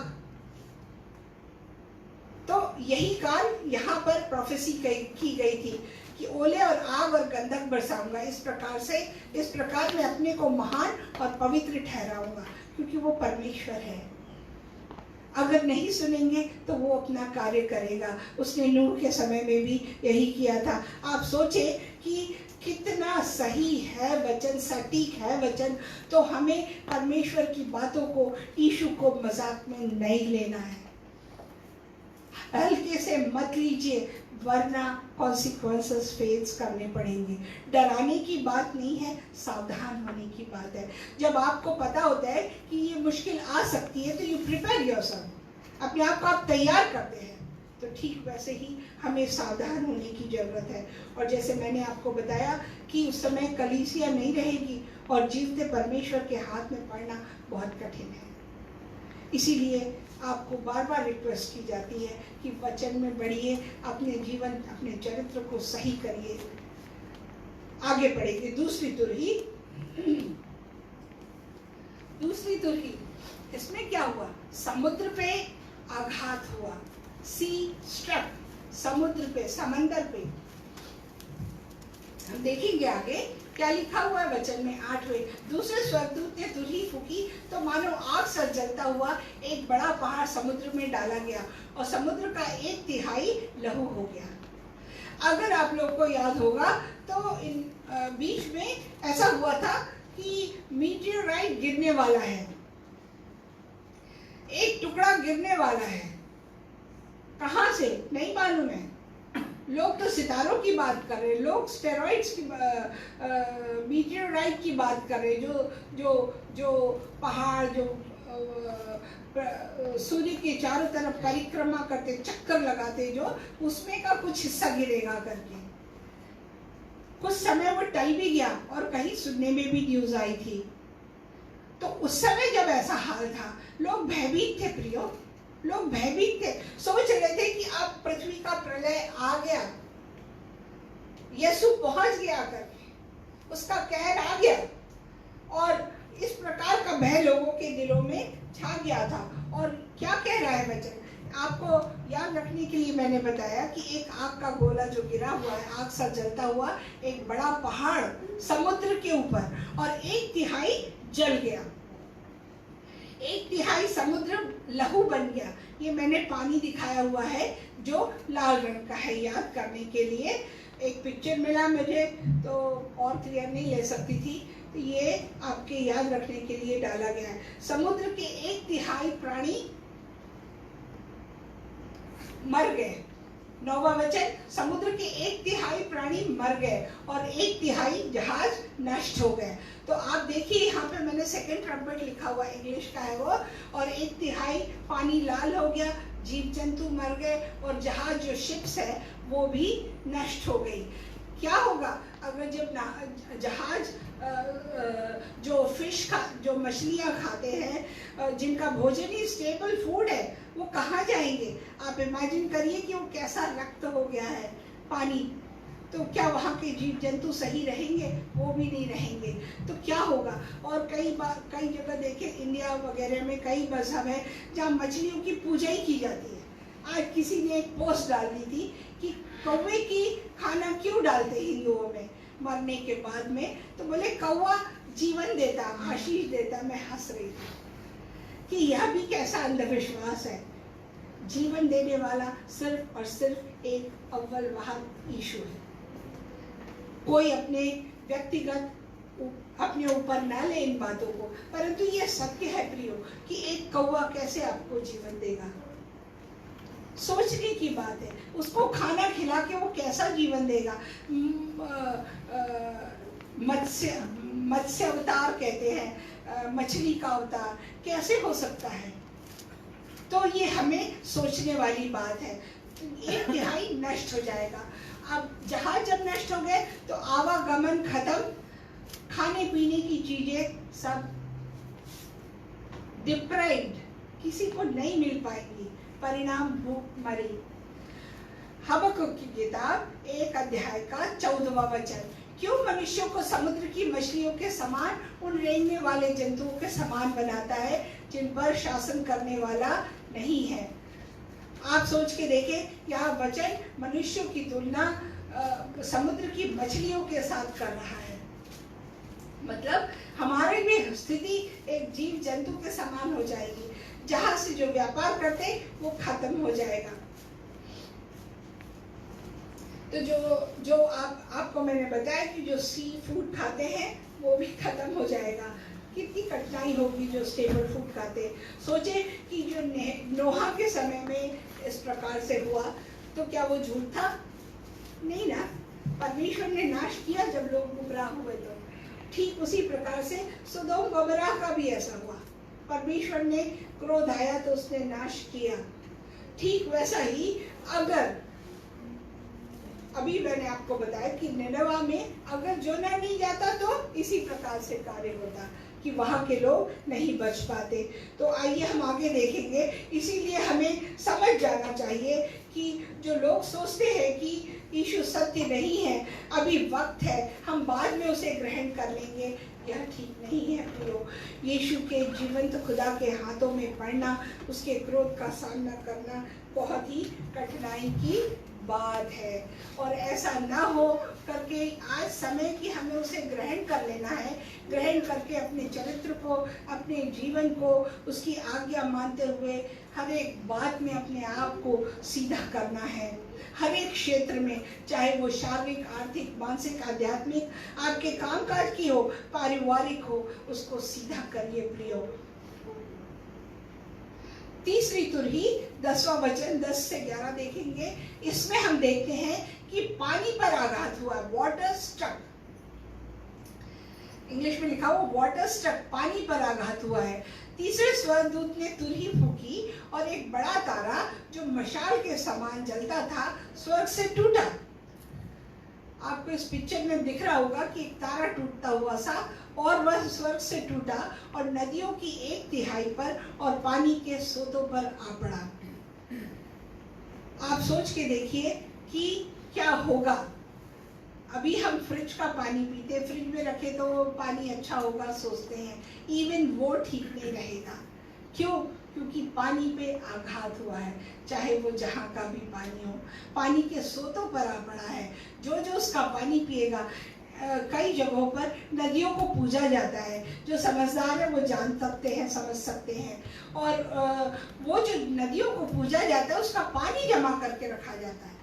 तो यही काल यहाँ पर प्रोफेसी की गई थी कि ओले और आग और गंधक बरसाऊंगा। इस प्रकार मैं अपने को महान और पवित्र ठहराऊंगा, क्योंकि वो परमेश्वर है। अगर नहीं सुनेंगे तो वो अपना कार्य करेगा। उसने नूह के समय में भी यही किया था। आप सोचे कि कितना सही है वचन, सटीक है वचन। तो हमें परमेश्वर की बातों को, यीशु को मजाक में नहीं लेना है। हल्के से मत लीजिए, वरना कॉन्सिक्वेंसेस फेस करने पड़ेंगे। डराने की बात नहीं है, सावधान होने की बात है। जब आपको पता होता है कि ये मुश्किल आ सकती है, तो यू प्रिपेयर योरसेल्फ, अपने आप को आप तैयार करते हैं। तो ठीक वैसे ही हमें सावधान होने की जरूरत है। और जैसे मैंने आपको बताया कि उस समय कलीसिया नहीं रहेगी और जीवते परमेश्वर के हाथ में पड़ना बहुत कठिन है। इसीलिए आपको बार बार रिक्वेस्ट की जाती है कि वचन में बढ़िए, अपने जीवन, अपने चरित्र को सही करिए। आगे बढ़ेंगे। दूसरी तुरही, इसमें क्या हुआ? समुद्र पे आघात हुआ। सी स्ट्रक, समुद्र पे, समंदर पे। हम देखेंगे आगे क्या लिखा हुआ है वचन में। 8वें, दूसरे स्वर्गदूत ने तुरही फूकी तो मानो आग सा जलता हुआ एक बड़ा पहाड़ समुद्र में डाला गया और समुद्र का 1/3 लहू हो गया। अगर आप लोग को याद होगा तो बीच में ऐसा हुआ था कि मीटियोराइट गिरने वाला है, एक टुकड़ा गिरने वाला है। कहाँ से नहीं मालूम है। लोग तो सितारों की बात कर रहे, लोग स्टेरॉइड्स की, मीटियोराइट की बात कर रहे, जो पहाड़, जो सूर्य के चारों तरफ परिक्रमा करते, चक्कर लगाते, जो उसमें का कुछ हिस्सा गिरेगा करके। कुछ समय वो टल भी गया और कहीं सुनने में भी न्यूज आई थी। तो उस समय जब ऐसा हाल था, लोग भयभीत थे प्रियो, लोग भयभीत थे। सोच रहे थे कि अब पृथ्वी का प्रलय आ गया, यीशु पहुंच गया करके, उसका कहर आ गया। और इस प्रकार का भय लोगों के दिलों में छा गया था। और क्या कह रहा है वचन? आपको याद रखने के लिए मैंने बताया कि एक आग का गोला जो गिरा हुआ है, आग सा जलता हुआ एक बड़ा पहाड़ समुद्र के ऊपर, और 1/3 जल गया, 1/3 समुद्र लहू बन गया। ये मैंने पानी दिखाया हुआ है जो लाल रंग का है, याद करने के लिए। एक पिक्चर मिला मुझे तो और क्लियर नहीं ले सकती थी, तो ये आपके याद रखने के लिए डाला गया है। समुद्र के 1/3 प्राणी मर गए। 9वां वचन, समुद्र के 1/3 प्राणी मर गए और 1/3 जहाज नष्ट हो गए। तो आप देखिए यहाँ पे मैंने सेकंड ट्रम्पेट लिखा हुआ, इंग्लिश का है वो। और 1/3 पानी लाल हो गया, जीव जंतु मर गए और जहाज, जो शिप्स है, वो भी नष्ट हो गई। क्या होगा अगर जब जहाज, जो फिश जो मछलियाँ खाते हैं, जिनका भोजन ही स्टेबल फूड है, वो कहाँ जाएंगे? आप इमेजिन करिए कि वो कैसा रक्त हो गया है पानी। तो क्या वहाँ के जीव जंतु सही रहेंगे? वो भी नहीं रहेंगे। तो क्या होगा? और कई जगह देखें, इंडिया वगैरह में कई मजहब है जहाँ मछलियों की पूजा ही की जाती है। आज किसी ने एक पोस्ट डाल दी थी कि कौवे की खाना क्यों डालते हिंदुओं में मरने के बाद में? तो बोले कौवा जीवन देता, आशीष देता। मैं हंस रही थी कि यह भी कैसा अंधविश्वास है। जीवन देने वाला सिर्फ और सिर्फ एक अव्वल वाहद यीशु है। कोई अपने व्यक्तिगत अपने ऊपर ना ले इन बातों को, परंतु ये सत्य है प्रियो कि एक कौवा कैसे आपको जीवन देगा। सोचने की बात है। उसको खाना खिला के वो कैसा जीवन देगा? मत्स्य अवतार कहते हैं, मछली का अवतार कैसे हो सकता है? तो ये हमें सोचने वाली बात है। 1/3 नष्ट हो जाएगा। अब जहाज जब नष्ट हो गए तो आवागमन खत्म, खाने पीने की चीजें सब डिप्राइव्ड, किसी को नहीं मिल पाएंगी। परिणाम भूख मरी। हबक्कुक की किताब 1 अध्याय का 14वां वचन, क्यों मनुष्यों को समुद्र की मछलियों के समान, उन रेंगने वाले जंतुओं के समान बनाता है जिन पर शासन करने वाला नहीं है। आप सोच के देखें, यहाँ वचन मनुष्यों की तुलना समुद्र की मछलियों के साथ कर रहा है। मतलब हमारे में स्थिति एक जीव जंतु के समान हो जाएगी, जहां से जो व्यापार करते वो खत्म हो जाएगा। तो जो आपको मैंने बताया कि जो सी फूड खाते हैं वो भी खत्म हो जाएगा। कितनी कठिनाई होगी जो स्टेबल फूड खाते। सोचे कि जो नोहा के समय में इस प्रकार से हुआ तो क्या वो झूठ था? नहीं ना। परमेश्वर ने नाश किया जब लोग गुमराह हुए तो। ठीक उसी प्रकार से सदोम गमोरा का भी ऐसा हुआ। परमेश्वर ने क्रोध आया तो उसने नाश किया। ठीक वैसा ही अगर अभी मैंने आपको बताया कि निनवा में अगर जोना नहीं जाता तो इसी प्रकार से कार्य होता कि वहां के लोग नहीं बच पाते। तो आइए हम आगे देखेंगे। इसीलिए हमें समझ जाना चाहिए कि जो लोग सोचते हैं कि यीशु सत्य नहीं है, अभी वक्त है, हम बाद में उसे ग्रहण कर लेंगे, यह ठीक नहीं है प्रियो। यीशु के जीवंत खुदा के हाथों में पड़ना, उसके क्रोध का सामना करना बहुत ही कठिनाई की बात है। और ऐसा ना हो करके आज समय कि हमें उसे ग्रहण कर लेना है। ग्रहण करके अपने चरित्र को, अपने जीवन को उसकी आज्ञा मानते हुए हर एक बात में अपने आप को सीधा करना है। हर एक क्षेत्र में, चाहे वो शारीरिक, आर्थिक, मानसिक, आध्यात्मिक, आपके कामकाज की हो, पारिवारिक हो, उसको सीधा करिए प्रियो। तीसरी तुरही 10वां वचन 10 से 11 देखेंगे। इसमें हम देखते हैं कि पानी पर आघात हुआ, वाटर स्ट्रक। इंग्लिश में लिखा हुआ वाटर स्ट्रक, पानी पर आघात हुआ है। तीसरे स्वर्गदूत ने तुरही फूकी और एक बड़ा तारा जो मशाल के समान जलता था स्वर्ग से टूटा। आपको इस पिक्चर में दिख रहा होगा कि एक तारा टूटता हुआ सा, और वह स्वर्ग से टूटा और नदियों की 1/3 पर और पानी के सोतों पर आ पड़ा। आप सोच के देखिए कि क्या होगा। अभी हम फ्रिज का पानी पीते, फ्रिज में रखे तो पानी अच्छा होगा सोचते हैं, इवन वो ठीक नहीं रहेगा। क्यों? क्योंकि पानी पे आघात हुआ है, चाहे वो जहाँ का भी पानी हो। पानी के सोतों पर आ पड़ा है। जो जो उसका पानी पिएगा, कई जगहों पर नदियों को पूजा जाता है। जो समझदार है वो जान सकते हैं, समझ सकते हैं। और वो जो नदियों को पूजा जाता है उसका पानी जमा करके रखा जाता है।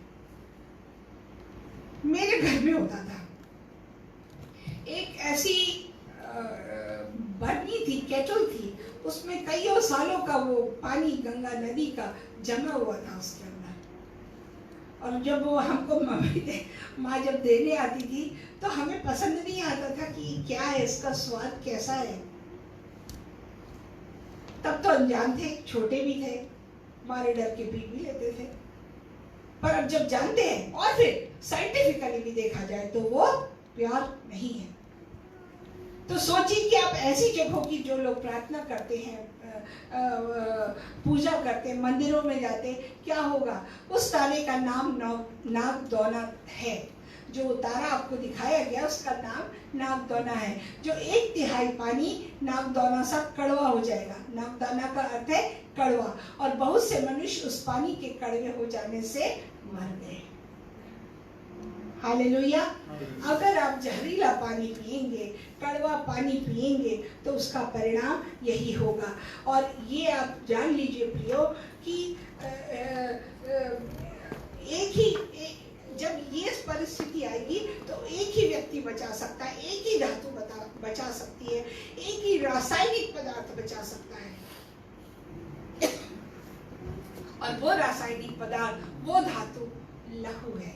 मेरे घर में होता था, एक ऐसी भरनी थी, केटल थी, उसमें कईयों सालों का वो पानी गंगा नदी का जमा हुआ था उसके अंदर। और जब वो हमको माँ जब देने आती थी तो हमें पसंद नहीं आता था कि क्या है, इसका स्वाद कैसा है। तब तो अनजान थे, छोटे भी थे, हमारे डर के पी भी लेते थे। पर अब जब जानते हैं और फिर साइंटिफिकली भी देखा जाए तो वो प्योर नहीं है। तो सोचिए कि आप ऐसी जगहों की, जो लोग प्रार्थना करते हैं, पूजा करते हैं, मंदिरों में जाते हैं, क्या होगा? उस तारे का नाम नागदौना है। जो तारा आपको दिखाया गया उसका नाम नागदौना है। जो 1/3 पानी नागदौना सा कड़वा हो जाएगा। नागदौना का अर्थ है कड़वा, और बहुत से मनुष्य उस पानी के कड़वे हो जाने से मर गए। हालेलुया। अगर आप जहरीला पानी पिएंगे, कड़वा पानी पिएंगे, तो उसका परिणाम यही होगा। और ये आप जान लीजिए प्रियो कि जब ये परिस्थिति आएगी तो एक ही व्यक्ति बचा सकता है, एक ही धातु बचा सकती है, एक ही रासायनिक पदार्थ बचा सकता है। और वो रासायनिक पदार्थ, वो धातु लहू है,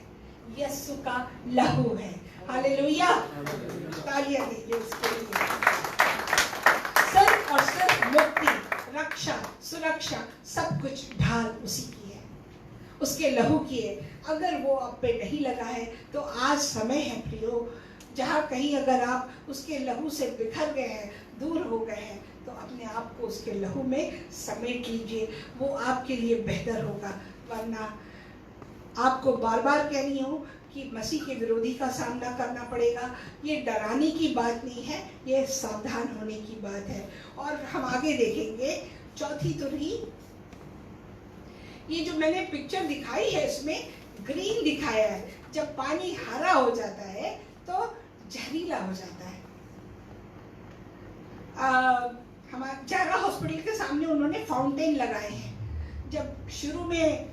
यीशु का लहू है। हालेलुया। तालियां दीजिए उसके लिए। सिर्फ और सिर्फ मुक्ति, रक्षा, सुरक्षा, सब कुछ ढाल उसी की है, उसके लहू की है। अगर वो आप पे नहीं लगा है तो आज समय है प्रियो, जहाँ कहीं अगर आप उसके लहू से बिखर गए हैं, दूर हो गए हैं, तो अपने आप को उसके लहू में समेट लीजिए। वो आपके लिए बेहतर होगा। वरना आपको बार बार कह रही हूँ कि मसीह के विरोधी का सामना करना पड़ेगा। ये डराने की बात नहीं है, ये सावधान होने की बात है। और हम आगे देखेंगे चौथी तुरही। ये जो मैंने पिक्चर दिखाई है, इसमें ग्रीन दिखाया है। जब पानी हरा हो जाता है तो जहरीला हो जाता है। हमारे जारा हॉस्पिटल के सामने उन्होंने फाउंटेन लगाए हैं। जब शुरू में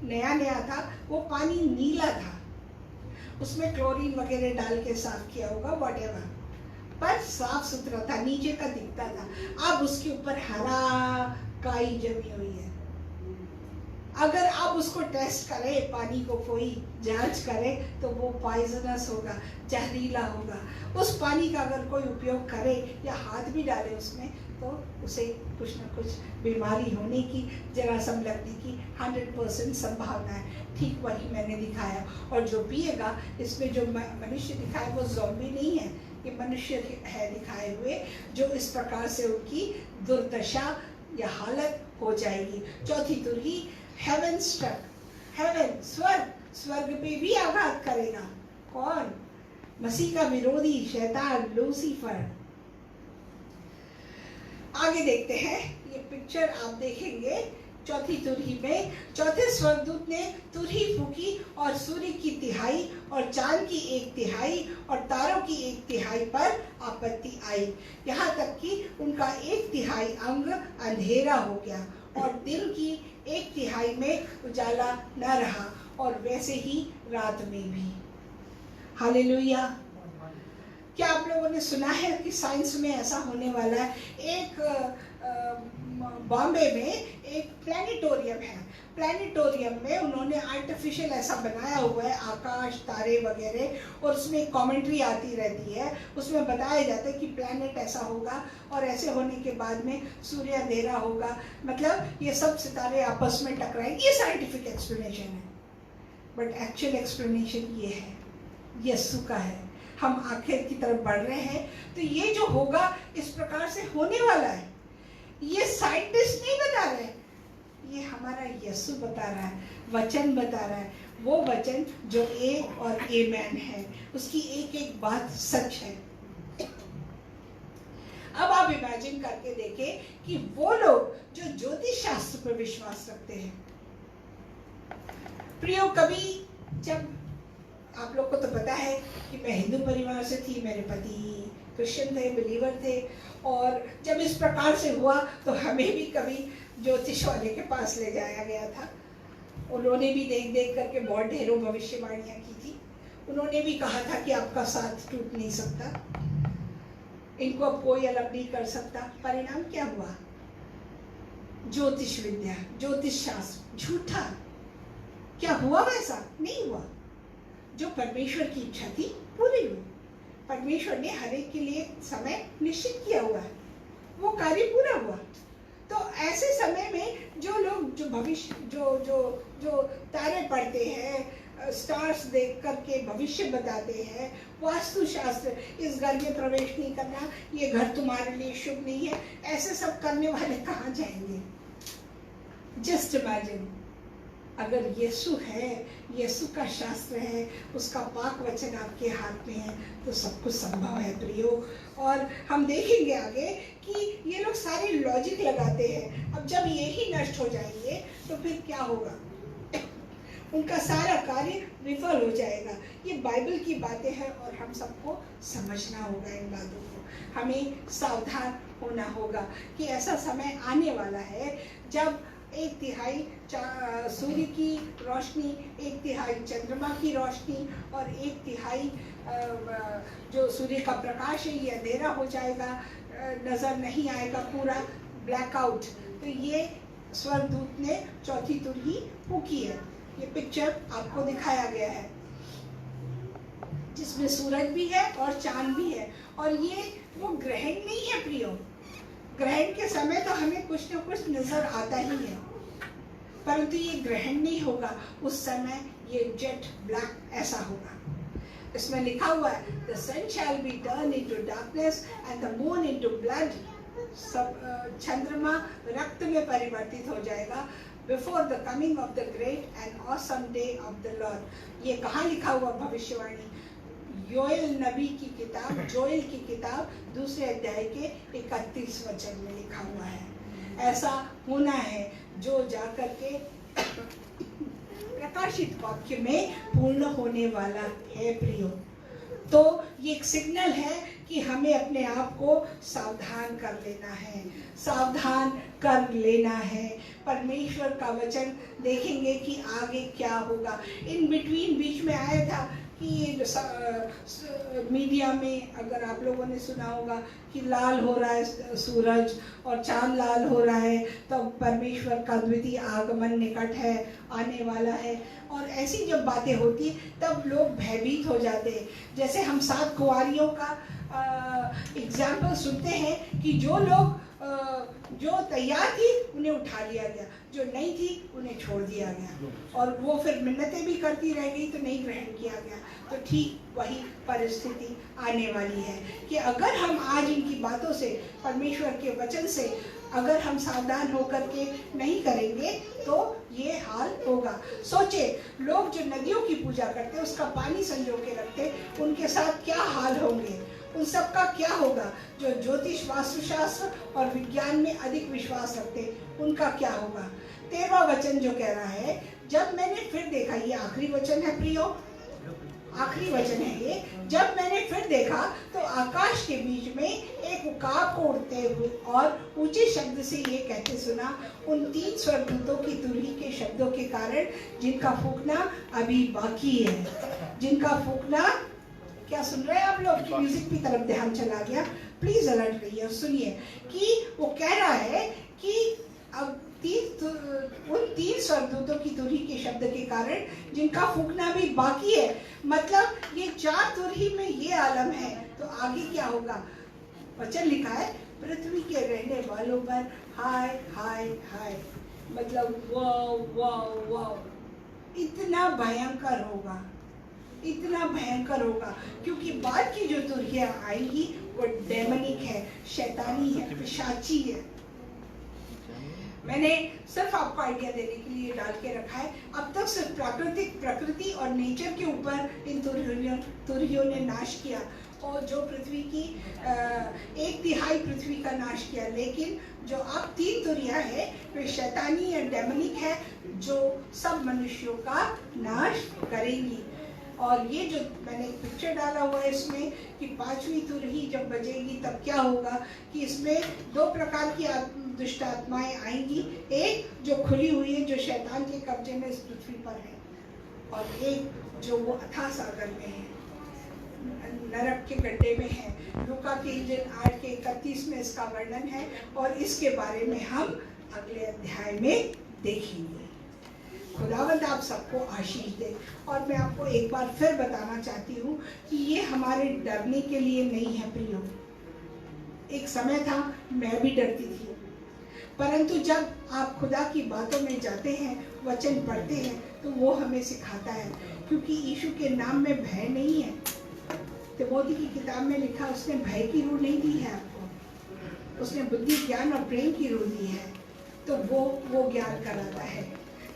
नया नया था वो पानी नीला था, उसमें क्लोरीन वगैरह डाल के साफ किया होगा व्हाटएवर, पर साफ सुथरा था, नीचे का दिखता था। अब उसके ऊपर हरा काई जमी हुई है। अगर आप उसको टेस्ट करें, पानी को कोई जांच करे तो वो पॉइजनस होगा, जहरीला होगा। उस पानी का अगर कोई उपयोग करे या हाथ भी डाले उसमें तो उसे कुछ ना कुछ बीमारी होने की, जरासम लगने की 100% संभावना है। ठीक वही मैंने दिखाया। और जो पिएगा, इसमें जो मनुष्य दिखाया वो ज़ॉम्बी नहीं है, ये मनुष्य है दिखाए हुए, जो इस प्रकार से उनकी दुर्दशा या हालत हो जाएगी। चौथी तुरही हेवन स्ट्रक, हेवन स्वर्ग, स्वर्ग पे भी आघात करेगा। कौन? मसीह का विरोधी शैतान लूसीफर। आगे देखते हैं, ये पिक्चर आप देखेंगे चौथी तुरही में। चौथे स्वर्गदूत ने तुरही फूकी और सूर्य की तिहाई और चांद की 1/3 और तारों की 1/3 पर आपत्ति आई, यहाँ तक कि उनका 1/3 अंग अंधेरा हो गया और दिन की 1/3 में उजाला न रहा, और वैसे ही रात में भी। हालेलुया। क्या आप लोगों ने सुना है कि साइंस में ऐसा होने वाला है? एक बॉम्बे में एक प्लानिटोरियम है। प्लानिटोरियम में उन्होंने आर्टिफिशियल ऐसा बनाया हुआ है, आकाश, तारे वगैरह, और उसमें कमेंट्री आती रहती है। उसमें बताया जाता है कि प्लैनेट ऐसा होगा और ऐसे होने के बाद में सूर्य अंधेरा होगा, मतलब ये सब सितारे आपस में टकराएंगे। ये साइंटिफिक एक्सप्लेनेशन है, बट एक्चुअल एक्सप्लेनेशन ये है, यीशु का है। हम आखिर की तरफ बढ़ रहे हैं, तो ये जो होगा इस प्रकार से होने वाला है। ये साइंटिस्ट नहीं बता रहे, ये हमारा यीशु बता रहा है, वचन बता रहा है। वो वचन जो ए और आमेन है, उसकी एक एक बात सच है। अब आप इमेजिन करके देखें कि वो लोग जो ज्योतिष शास्त्र पर विश्वास रखते हैं। प्रियो, कभी जब आप लोग को तो पता है कि मैं हिंदू परिवार से थी, मेरे पति क्रिश्चियन थे, बिलीवर थे, और जब इस प्रकार से हुआ तो हमें भी कभी ज्योतिष वाले के पास ले जाया गया था। उन्होंने भी देख देख करके बहुत ढेरों भविष्यवाणियां की थी। उन्होंने भी कहा था कि आपका साथ टूट नहीं सकता, इनको अब कोई अलग नहीं कर सकता। परिणाम क्या हुआ? ज्योतिष विद्या, ज्योतिष शास्त्र झूठा। क्या हुआ? वैसा नहीं हुआ। जो परमेश्वर की इच्छा थी पूरी हुई। परमेश्वर ने हर एक के लिए समय निश्चित किया हुआ है, वो कार्य पूरा हुआ। तो ऐसे समय में जो लोग जो भविष्य जो जो जो तारे पढ़ते हैं, स्टार्स देख करके भविष्य बताते हैं, वास्तुशास्त्र, इस घर में प्रवेश नहीं करना, ये घर तुम्हारे लिए शुभ नहीं है, ऐसे सब करने वाले कहाँ जाएंगे? जस्ट इमेजिन, अगर यीशु है, यीशु का शास्त्र है, उसका पाक वचन आपके हाथ में है, तो सब कुछ संभव है प्रियो। और हम देखेंगे आगे कि ये लोग सारे लॉजिक लगाते हैं। अब जब ये ही नष्ट हो जाएंगे तो फिर क्या होगा? उनका सारा कार्य विफल हो जाएगा। ये बाइबल की बातें हैं और हम सबको समझना होगा इन बातों को। हमें सावधान होना होगा कि ऐसा समय आने वाला है जब 1/3 सूर्य की रोशनी, 1/3 चंद्रमा की रोशनी और 1/3 जो सूर्य का प्रकाश है ये अंधेरा हो जाएगा, नजर नहीं आएगा, पूरा ब्लैकआउट। तो ये स्वर्गदूत ने चौथी तुरही फूकी है। ये पिक्चर आपको दिखाया गया है जिसमें सूरज भी है और चांद भी है। और ये वो ग्रहण नहीं है प्रियो। ग्रहण के समय तो हमें कुछ न कुछ नजर आता ही है, परंतु ये ग्रहण नहीं होगा। उस समय ये जेट ब्लैक ऐसा होगा। इसमें लिखा हुआ है the sun shall be turned into darkness and the moon into blood। सब चंद्रमा रक्त में परिवर्तित हो जाएगा before the coming of the great and awesome day of the Lord। ये कहाँ लिखा हुआ भविष्यवाणी? योएल नबी की किताब, जोएल की किताब 2 अध्याय के 31 वचन में लिखा हुआ है। ऐसा होना है जो जाकर के प्रकाशित वाक्य में पूर्ण होने वाला है प्रियो। तो ये एक सिग्नल है कि हमें अपने आप को सावधान कर लेना है, सावधान कर लेना है। परमेश्वर का वचन देखेंगे कि आगे क्या होगा। इन बिटवीन बीच में आया था कि मीडिया में अगर आप लोगों ने सुना होगा कि लाल हो रहा है सूरज और चांद लाल हो रहा है, तो परमेश्वर का द्वितीय आगमन निकट है, आने वाला है। और ऐसी जब बातें होती तब लोग भयभीत हो जाते हैं। जैसे हम 7 कुंवारियों का एग्जाम्पल सुनते हैं कि जो लोग जो तैयार थी उन्हें उठा लिया गया, जो नहीं थी उन्हें छोड़ दिया गया, और वो फिर मिन्नतें भी करती रह गई तो नहीं ग्रहण किया गया। तो ठीक वही परिस्थिति आने वाली है कि अगर हम आज इनकी बातों से, परमेश्वर के वचन से अगर हम सावधान होकर के नहीं करेंगे तो ये हाल होगा। सोचे, लोग जो नदियों की पूजा करते हैं, उसका पानी संजो के रखते, उनके साथ क्या हाल होंगे, उन सब का क्या होगा। जो ज्योतिष, वास्तुशास्त्र और विज्ञान में अधिक विश्वास रखते, उनका क्या होगा। 13वां वचन जो कह रहा है, जब मैंने फिर देखा, ये आखिरी वचन है प्रियो, आखिरी वचन है ये। जब मैंने फिर देखा तो आकाश के बीच में एक उकाब को उड़ते हुए और ऊंचे शब्द से ये कहते सुना, उन 3 स्वर्गदूतों की तुरही के शब्दों के कारण जिनका फूंकना अभी बाकी है, जिनका फूंकना, क्या सुन रहे हैं आप लोग? म्यूजिक की तरफ ध्यान चला गया, प्लीज अलर्ट रहिए और सुनिए कि वो कह रहा है कि अब उन 3 स्वर्गदूतों की तुरही के शब्द के कारण जिनका फूंकना भी बाकी है। मतलब ये 4 तुरही में ये आलम है, तो आगे क्या होगा। वचन लिखा है, पृथ्वी के रहने वालों पर हाय हाय हाय, मतलब वाओ वाओ वाओ, इतना भयंकर होगा, इतना भयंकर होगा, क्योंकि बाद की जो तुरहियां आएंगी वो डेमनिक है, शैतानी है, पिशाची है। मैंने सिर्फ आपको आइडिया देने के लिए डाल के रखा है। अब तक सिर्फ प्रकृति और नेचर के ऊपर इन तुरहियों ने नाश किया, और जो पृथ्वी की 1/3 पृथ्वी का नाश किया। लेकिन जो अब 3 तुरहियां है वे शैतानी या डेमनिक है, जो सब मनुष्यों का नाश करेंगी। और ये जो मैंने एक पिक्चर डाला हुआ है इसमें कि 5वीं तुरही जब बजेगी तब क्या होगा, कि इसमें 2 प्रकार की दुष्ट आत्माएं आएंगी। एक जो खुली हुई है, जो शैतान के कब्जे में इस पृथ्वी पर है, और एक जो वो अथाह सागर में है, नरक के गड्ढे में है। लूका के इंजिल 8 के 31 में इसका वर्णन है, और इसके बारे में हम अगले अध्याय में देखेंगे। खुदावंद आप सबको आशीष दे। और मैं आपको एक बार फिर बताना चाहती हूँ कि ये हमारे डरने के लिए नहीं है प्रियो। एक समय था मैं भी डरती थी, परंतु जब आप खुदा की बातों में जाते हैं, वचन पढ़ते हैं, तो वो हमें सिखाता है, क्योंकि यीशु के नाम में भय नहीं है। तिमोथी की किताब में लिखा, उसने भय की रूह नहीं दी है आपको, उसने बुद्धि, ज्ञान और प्रेम की रूह दी है। तो वो ज्ञान कराता है।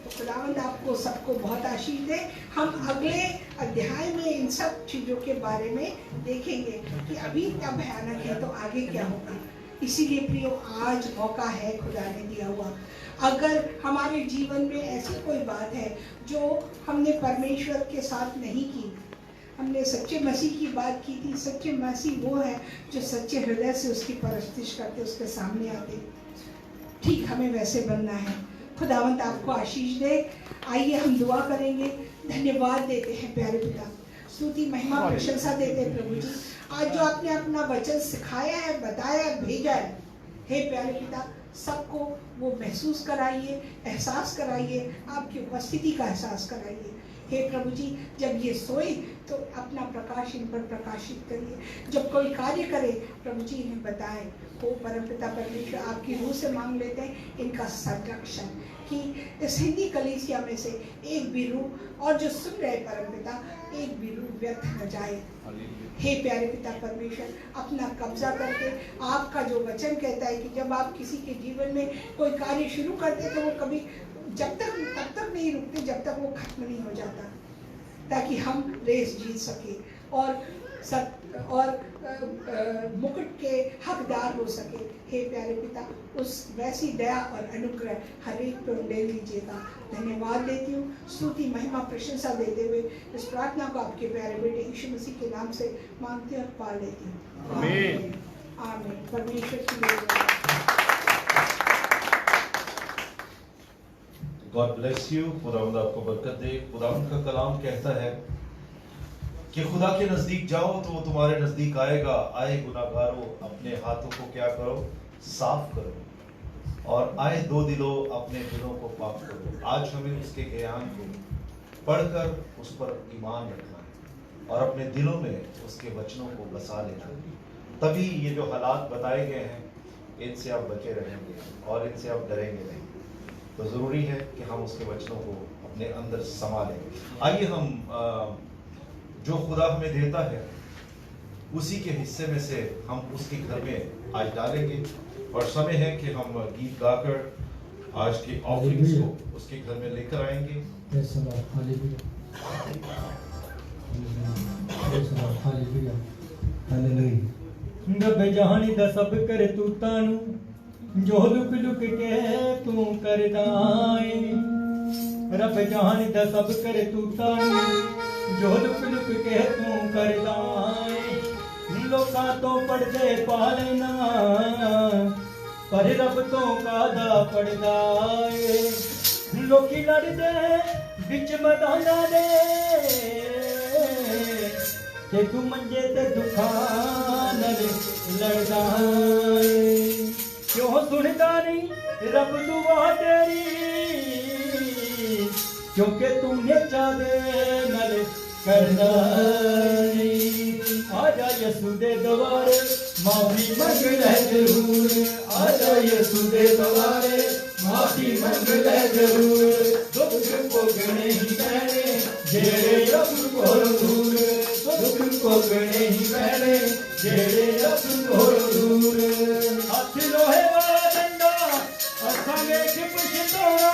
तो खुदावंद आपको सबको बहुत आशीष दे। हम अगले अध्याय में इन सब चीज़ों के बारे में देखेंगे कि अभी क्या भयानक है तो आगे क्या होगा। इसीलिए प्रियो, आज मौका है खुदा ने दिया हुआ। अगर हमारे जीवन में ऐसी कोई बात है जो हमने परमेश्वर के साथ नहीं की, हमने सच्चे मसीह की बात की थी। सच्चे मसीह वो है जो सच्चे हृदय से उसकी परस्तिश करते, उसके सामने आते। ठीक हमें वैसे बनना है। खुदावंत आपको आशीष दे। आइए हम दुआ करेंगे। धन्यवाद देते हैं प्यारे पिता, स्तुति महिमा प्रशंसा देते हैं प्रभु जी। आज जो आपने अपना वचन सिखाया है, बताया, भेजा है, हे प्यारे पिता, सबको वो महसूस कराइए, एहसास कराइए, आपकी उपस्थिति का एहसास कराइए। हे प्रभु जी, जब ये सोए तो अपना प्रकाश इन पर प्रकाशित करिए। जब कोई कार्य करे प्रभु जी इन्हें बताएं। हो परमपिता परमेश्वर, आपकी रूह से मांग लेते हैं इनका संरक्षण, कि इस हिंदी कलीसिया में से एक भी रूह, और जो सुन रहे परमपिता, एक भी रूह व्यर्थ न जाए। हे प्यारे पिता परमेश्वर, अपना कब्जा करके, आपका जो वचन कहता है कि जब आप किसी के जीवन में कोई कार्य शुरू करते तो वो कभी तब तक नहीं रुकते जब तक वो खत्म नहीं हो जाता, ताकि हम रेस जीत सके। और सत्य और मुकुट के हकदार हो सके। हे प्यारे पिता, उस वैसी दया और अनुग्रह हर एक पे उंडे लीजिएगा। धन्यवाद देती हूँ, स्तुति महिमा प्रशंसा देते हुए इस प्रार्थना को आपके प्यारे बेटे यीशु मसीह के नाम से मांगती और पा लेती हूँ। आमीन। आमीन। परमेश्वर की जय। God bless you. खुदावंद आपको बरकत दे। खुदावंद का कलाम कहता है कि खुदा के नजदीक जाओ तो वो तुम्हारे नजदीक आएगा। आए गुनाहगारों, अपने हाथों को क्या करो, साफ करो, और आए दो दिलों, अपने दिलों को पाक करो। आज हमें उसके ज्ञान को पढ़कर उस पर ईमान रखना है और अपने दिलों में उसके वचनों को बसा लेना है। तभी ये जो हालात बताए गए हैं, इनसे आप बचे रहेंगे और इनसे आप डरेंगे नहीं। तो ज़रूरी है कि हम उसके वचनों को अपने अंदर समा लें। आइए हम जो खुदा हमें देता है उसी के हिस्से में से हम उसके घर में आज डालेंगे, और समय है कि हम गीत गाकर आज की ऑफरिंग्स को उसके घर में लेकर आएंगे। रब जहानी दा सब कर तूतां नू, जो लुक लुक के तू करदा ऐ। रब जहानी दा सब कर तूतां नू, जो लुक लुक के तू करदा ऐ। लोकां तो पढ़दे पा लेना, पर रब तो कादा पढ़दा ऐ। लोकी लड़दे बिच मैदानां दे, ते तू मंजे ते दुखां नाल लड़दा ऐ। क्यों सुनदा नहीं रब दुआ तेरी, क्योंकि तू नेचा दे नाल करदा नहीं। आजा यसू दे दवारे माफी मंग ले जरूर, आजा यसू दे दवारे माफी मंग ले जरूर। दुख भोगने ही पैने जेड़े रब कोल दूर, दुख भोगने ही पैने जेड़े रब कोल दूर। हाथ लोहे वाला डंडा असां वेख पछताउणा,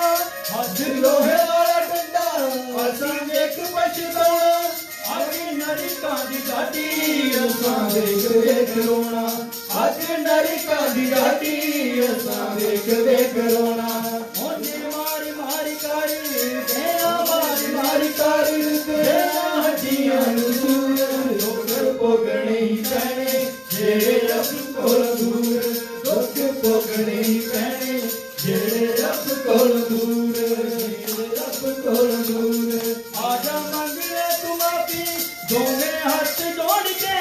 हाथ लोहे वाला डंडा असां वेख पछताउणा। अग नरकां दी घाटी असां वेख वेख रोना, अग नरकां दी घाटी असां वेख वेख रोना। मारी मारी कर देना, मारी मारी कर देना हड्डियां नू दूर। दुख भोगने ही पैने जेड़े रब कोल दूर, दुख भोगने ही पैने जेड़े रब कोल दूर, रब कोल दूर। आजा मंग ले तू माफी दोवें हाथ जोड़ के,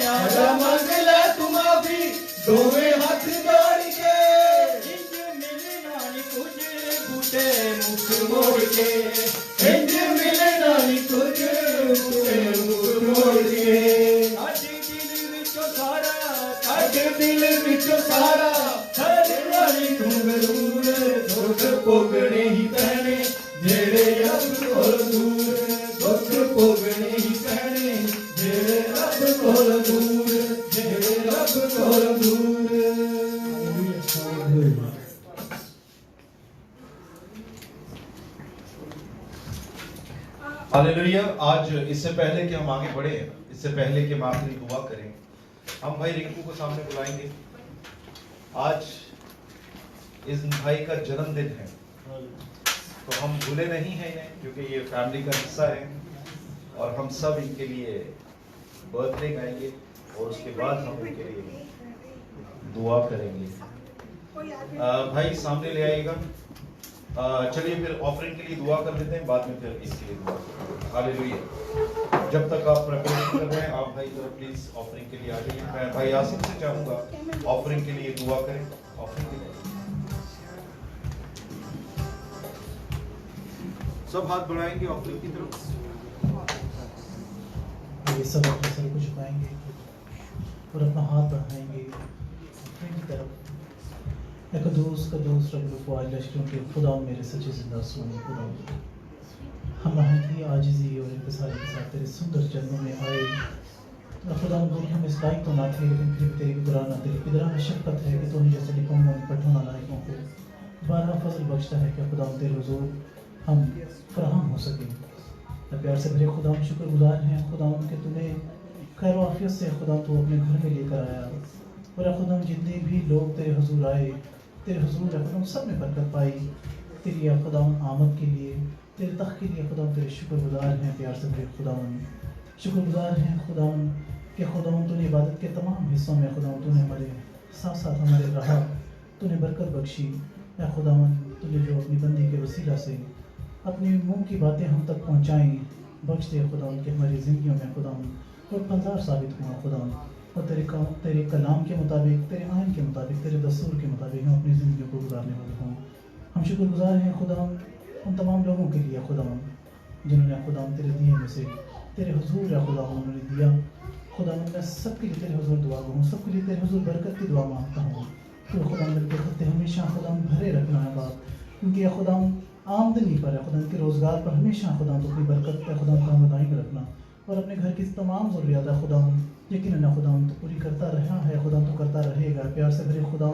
आजा मंग ले तू माफी दोवें हाथ जोड़ के। इंज मिलना नी कुछ बूटे मुख मोड़ के, इंज मिलना नी कुछ बूटे मुख मोड़ के। अज दिल विचों सारा, अज दिल विचों सारा हर वाली तू जरूर। दुख भोगने ही पैने जेड़े रब कोल दूर, दुख भोगने ही पैने जेड़े रब कोल दूर, जेड़े रब कोल दूर। हालेलुया। आज इससे पहले कि हम आगे बढ़े, इससे पहले कि हम आखिरी दुआ करें, हम भाई रिंकू को सामने बुलाएंगे। आज इस भाई का जन्मदिन है, तो हम भूले नहीं हैं इन्हें, क्योंकि ये फैमिली का हिस्सा है, और हम सब इनके लिए बर्थडे गाएंगे और उसके बाद हम इनके लिए दुआ करेंगे। भाई सामने ले आइएगा। चलिए फिर ऑफरिंग के लिए दुआ कर देते हैं, बाद में फिर इसके लिए दुआ। हालेलुया। जब तक आप प्रिपरेशन कर रहे हैं, आप भाई जरा प्लीज ऑफरिंग के लिए आ जाइए। मैं भाई आसिफ से चाहूंगा ऑफरिंग के लिए दुआ करें। ऑफरिंग के लिए सब हाथ बढ़ाएंगे ऑफरिंग की तरफ। ये सब अपने सर को झुकाएंगे और अपना हाथ बढ़ाएंगे ऑफरिंग की तरफ। कदूस कदूस रब फ़ाइल लश्करों के खुदा मेरे सच्चे जिंदा सोने खुदा, हम नहायती आजिज़ी और इंतज़ार के साथ तेरे सुंदर चरणों में आए। खुदा हम इस लायक तो ना थे, लेकिन फिर तेरी कुदराना तेरी कुदराना शफ़क़त है कि तुम जैसे निकम्मों पठों लायकों को बारहा फजल बख्शता है कि खुदा तेरे हुज़ूर हम फराहम हो सकें। प्यार से भरे खुदा शुक्रगुजार हैं खुदा के तुम्हें खैर आफियत से खुदा तो अपने घर में लेकर आया। और खुदा जितने भी लोग तेरे हुजूर आए, तेरे हुजूर खुदा सब ने बरकत पाई। तेरी खुदा आमद के लिए, तेरे तख्त के लिए खुदा तेरे शुक्रगुजार हैं। प्यार से तेरे खुदा शुक्रगुजार हैं खुदा कि खुदा तूने इबादत के तमाम हिस्सों में खुदा तूने हमारे साथ साथ हमारे रहा, तूने बरकत बख्शी। या खुदा तूने जो अपनी बंदी के वसीला से अपनी मुंह की बातें हम तक पहुँचाई, बख्श दे खुदा कि हमारी ज़िंदगियों में खुदा और फलदार साबित हुआ खुदा। और तेरे कलाम के मुताबिक, तेरे आइन के मुताबिक, तेरे दस्तूर के मुताबिक हम अपनी ज़िंदगी को गुजारने वाले हों। हम शुक्रगुजार हैं खुदा उन तमाम लोगों के लिए खुदा जिन्होंने खुदा तेरे दिए में से तेरे हुजूर या खुदा उन्होंने दिया। खुदा मैं सबके लिए तेरे हुजूर दुआ करूँ, सबके लिए तेरे हुजूर बरकत की दुआ मांगता हूँ। तो खुदा के खत्ते हमेशा खुदा भरे रखना है बाप, क्योंकि खुदा आमदनी पर है, खुदा के रोज़गार पर हमेशा खुदा तो अपनी बरकत पर खुदा का दायम रखना। और अपने घर की तमाम ज़रूरियात खुदा यकीनन खुदा तो पूरी करता रहा है, खुदा तो करता रहेगा। प्यार से भरे खुदा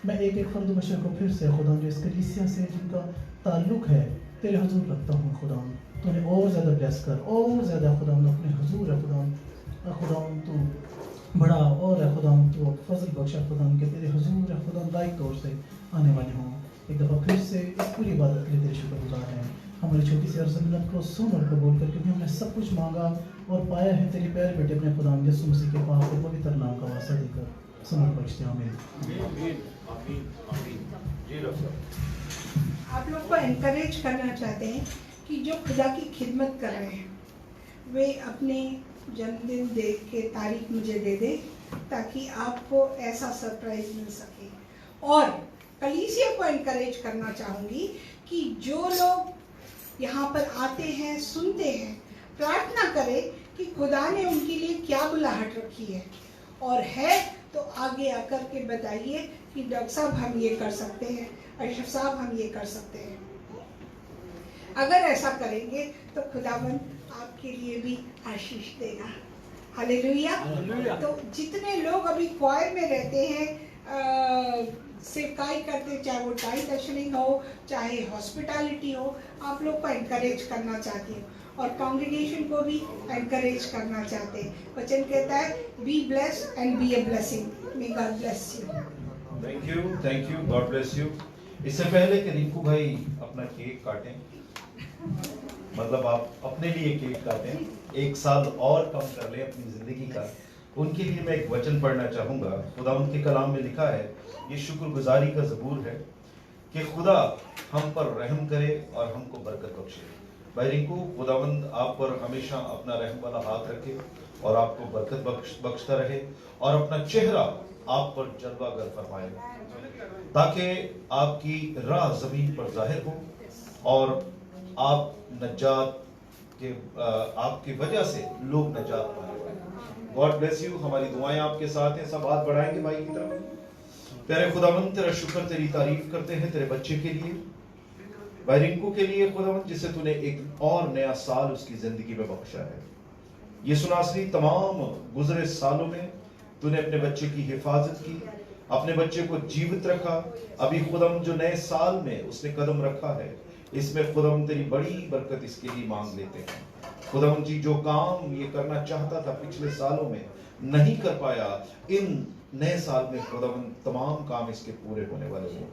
मैं एक एक फ़र्द बशर को फिर से खुदा जो इस कलीसिया से जिनका ताल्लुक़ है तेरे हुजूर रखता हूँ खुदा, तो उन्हें और ज़्यादा ब्लेस कर, और ज़्यादा खुदा अपने हुजूर है खुदा तो बड़ा और है खुदा तो फजल बख्शा खुदा के तेरे हुजूर है खुदा लाइक तौर से आने वाले हों। एक दफ़ा फिर से इस पूरी इबादत के लिए तेरे शुक्रगुजार हैं। हमारी छोटी सी अर्ज़ मिन्नत को सुन और कबूल कर, क्योंकि हमने सब कुछ मांगा और पाया है तेरे प्यारे बेटे अपने खुदा यीशु मसीह के पाक और पवित्र नाम का वास्ता देकर सुन और बख्श दे। आमीन। आप लोग को एनकरेज करना चाहते हैं कि जो खुदा की खिदमत कर रहे हैं वे अपने जन्मदिन देख के तारीख मुझे दे दे, ताकि आपको ऐसा सरप्राइज मिल सके। और कलीसिया को एनकरेज करना चाहूँगी कि जो लोग यहाँ पर आते हैं, सुनते हैं, प्रार्थना करें कि खुदा ने उनके लिए क्या बुलाहट रखी है, और है तो आगे आकर के बताइए कि डॉक्टर साहब हम ये कर सकते हैं, अशरफ साहब हम ये कर सकते हैं। अगर ऐसा करेंगे तो खुदावन आपके लिए भी आशीष देगा। हालेलुया। तो जितने लोग अभी क्वायर में रहते हैं, सेवकाई करते, चाहे वो टाइट अशरिंग हो, चाहे हॉस्पिटैलिटी हो, आप लोग को एनकरेज करना चाहती हूँ और कांग्रेगेशन को भी एनकरेज करना चाहते हैं। वचन कहता है be blessed and be a blessing. May God bless you. Thank you, God bless you. इससे पहले कि रिंकू भाई अपना केक काटें, मतलब आप अपने लिए केक काटें, एक साल और कम कर लें अपनी जिंदगी का, उनके लिए मैं एक वचन पढ़ना चाहूँगा। खुदा उनके कलाम में लिखा है, ये शुक्रगुजारी का ज़बूर है कि खुदा हम पर रहम करे और हमको बरकत बख्शे। भाई रिंकू, खुदावंद आप पर हमेशा अपना रहम वाला हाथ रखे और आपको बरकत बख्शता रहे और अपना चेहरा आप पर जलवागर फरमाए, ताकि आपकी राह जमीन पर जाहिर हो और आप नजात के आपकी वजह से लोग नजात पाए। God bless you. हमारी दुआएं आपके साथ हैं। सब हाथ बढ़ाएंगे भाई की तरफ। प्यारे खुदावंद तेरा शुक्र, तेरी तारीफ करते हैं तेरे बच्चे के लिए, भाई रिंकू के लिए खुदावंद, जिसे तूने एक और नया साल उसकी जिंदगी में बख्शा है। ये सुनासरी तमाम गुजरे सालों में तूने अपने बच्चे की हिफाजत की, अपने बच्चे को जीवित रखा। अभी खुदावंद जो नए साल में उसने कदम रखा है, इसमें खुदावंद तेरी बड़ी बरकत इसके लिए मांग लेते हैं। खुदावंद जी, जो काम ये करना चाहता था पिछले सालों में नहीं कर पाया, इन नए साल में खुदावंद तमाम काम इसके पूरे होने वाले हो।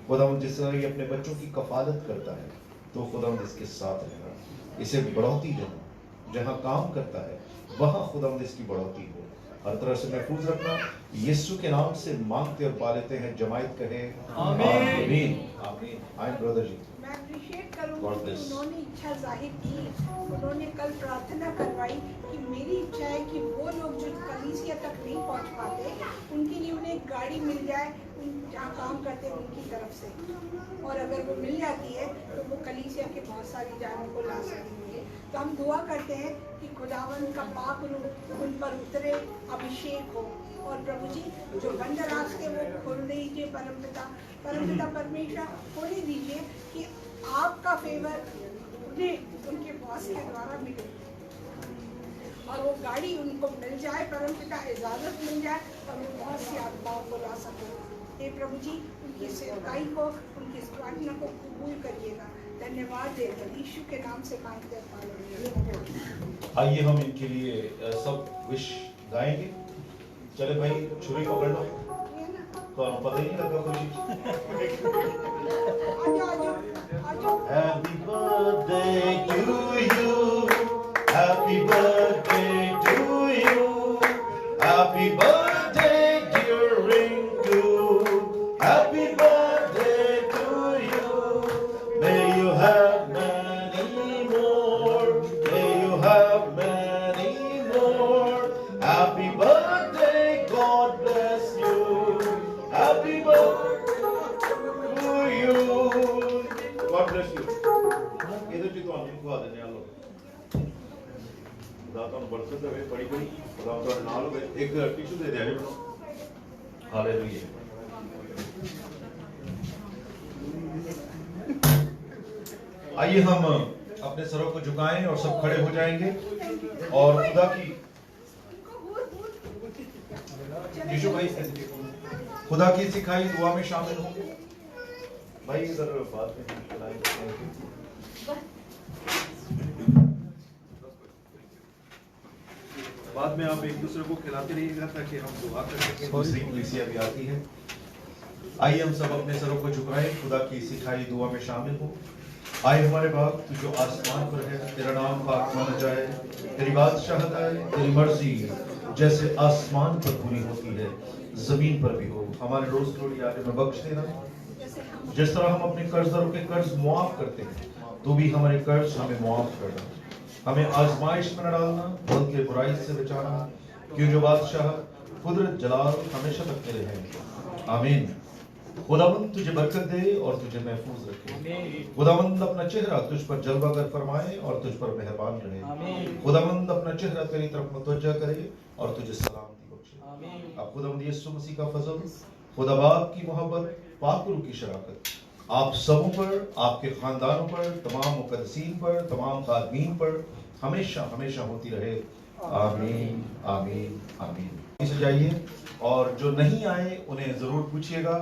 खुदावंद जिस तरह ये अपने बच्चों की कफालत करता है, तो खुदावंद इसके साथ रहना, इसे बढ़ोतरी देना, जहाँ काम करता है वहाँ खुदावंद इसकी बढ़ोतरी हो, हर तरह से महफूज रखना। यीशु के नाम से मांगते और पा लेते हैं, जमायत कहे आमीन। आमीन। आए ब्रदर जी। मैं अप्रिशिएट करूँगी कि उन्होंने इच्छा जाहिर की, उन्होंने कल प्रार्थना करवाई कि मेरी इच्छा है कि वो लोग जो कलीसिया तक नहीं पहुँच पाते, उनके लिए उन्हें एक गाड़ी मिल जाए जहाँ काम करते हैं उनकी तरफ से, और अगर वो मिल जाती है तो वो कलीसिया के बहुत सारी जानों को ला सकेंगे। तो हम दुआ करते हैं कि खुदावंद का पाक रूह उन पर उतरे, अभिषेक हो, और प्रभु जी जो बंद रास्ते वो खोल दीजिए। परमपिता परमेश्वर खोल दीजिए कि आपका फेवर उन्हें उनके बॉस के द्वारा मिले और वो गाड़ी उनको मिल जाए, परमपिता इजाज़त मिल जाए और वो बहुत सी आत्माओं को ला सके। हे प्रभु जी, उनकी सेवकाई को, उनकी प्रार्थना को कबूल करिएगा। धन्यवाद देकर यीशु के नाम से मांगते हैं पालन। आइए हम इनके लिए सब विश गाएंगे। चले भाई, छुरी पकड़ लो तो हम पता ही नहीं लगा खुशी। Happy birthday to you, happy birthday to you, happy birthday dear Rinku, happy birthday to you. May you have many more, may you have many more. Happy birthday, God bless you. Happy birthday to you. God bless you. ਇਹਦੇ ਚ ਤੁਹਾਨੂੰ ਖਵਾ ਦਿੰਦੇ ਆ ਲੋ। ਖੁਦਾ ਤੁਹਾਨੂੰ ਬਰਕਤ ਦੇਵੇ ਬੜੀ ਬੜੀ। ਖੁਦਾ ਤੁਹਾਡੇ ਨਾਲ ਹੋਵੇ। ਇੱਕ ਟਿਸ਼ੂ ਦੇ ਦਿਆ ਜੀ ਮੈਨੂੰ। ਹਾਲੇਲੂਇਆ। आइए हम अपने सरों को झुकाएं और सब खड़े हो जाएंगे और खुदा की यीशु भाई खुदा की सिखाई दुआ में शामिल होंगे। भाई इधर बात में बाद में आप एक दूसरे को खिलाते रहिएगा ताकि हम दुआ कर सकें। दूसरी कलीसिया भी आती है। आइए हम सब अपने सरों को झुकाएं, खुदा की सिखाई दुआ में शामिल हो। आए हमारे बाप, तू जो आसमान पर है, तेरा नाम पाक माना जाए, तेरी बादशाहत आए, तेरी मर्जी जैसे आसमान पर पूरी होती है जमीन पर भी हो। हमारे रोज रोटी आज हमें बख्श देना, जिस तरह हम अपने कर्जदारों के कर्ज मुआफ करते हैं, तू भी हमारे कर्ज हमें मुआफ करना। हमें आजमाइश में न डालना, बल्कि बुराई से बचाना, क्यों जो बादशाह कुदरत जलाल हमेशा तक तेरे हैं। आमीन। खुदावंद तुझे बरकत दे और तुझे महफूज रखे। खुदावंद अपना चेहरा तुझ पर जलवागर फरमाए और तुझ पर मेहरबान रहे। खुदावंद अपना चेहरा तेरी तरफ मुतवज्जा करे और तुझे सलामती बख्शे। अब खुदावंद यीशु मसीह का फजल, खुदा बाप की मोहब्बत, पाक रूह की शराकत आप सबों पर, आपके खानदानों पर, तमाम मुकद्दसीन पर, तमाम खादमीन पर हमेशा हमेशा होती रहे। आमीन आमीन आमीन। जाइए और जो नहीं आए उन्हें जरूर पूछिएगा।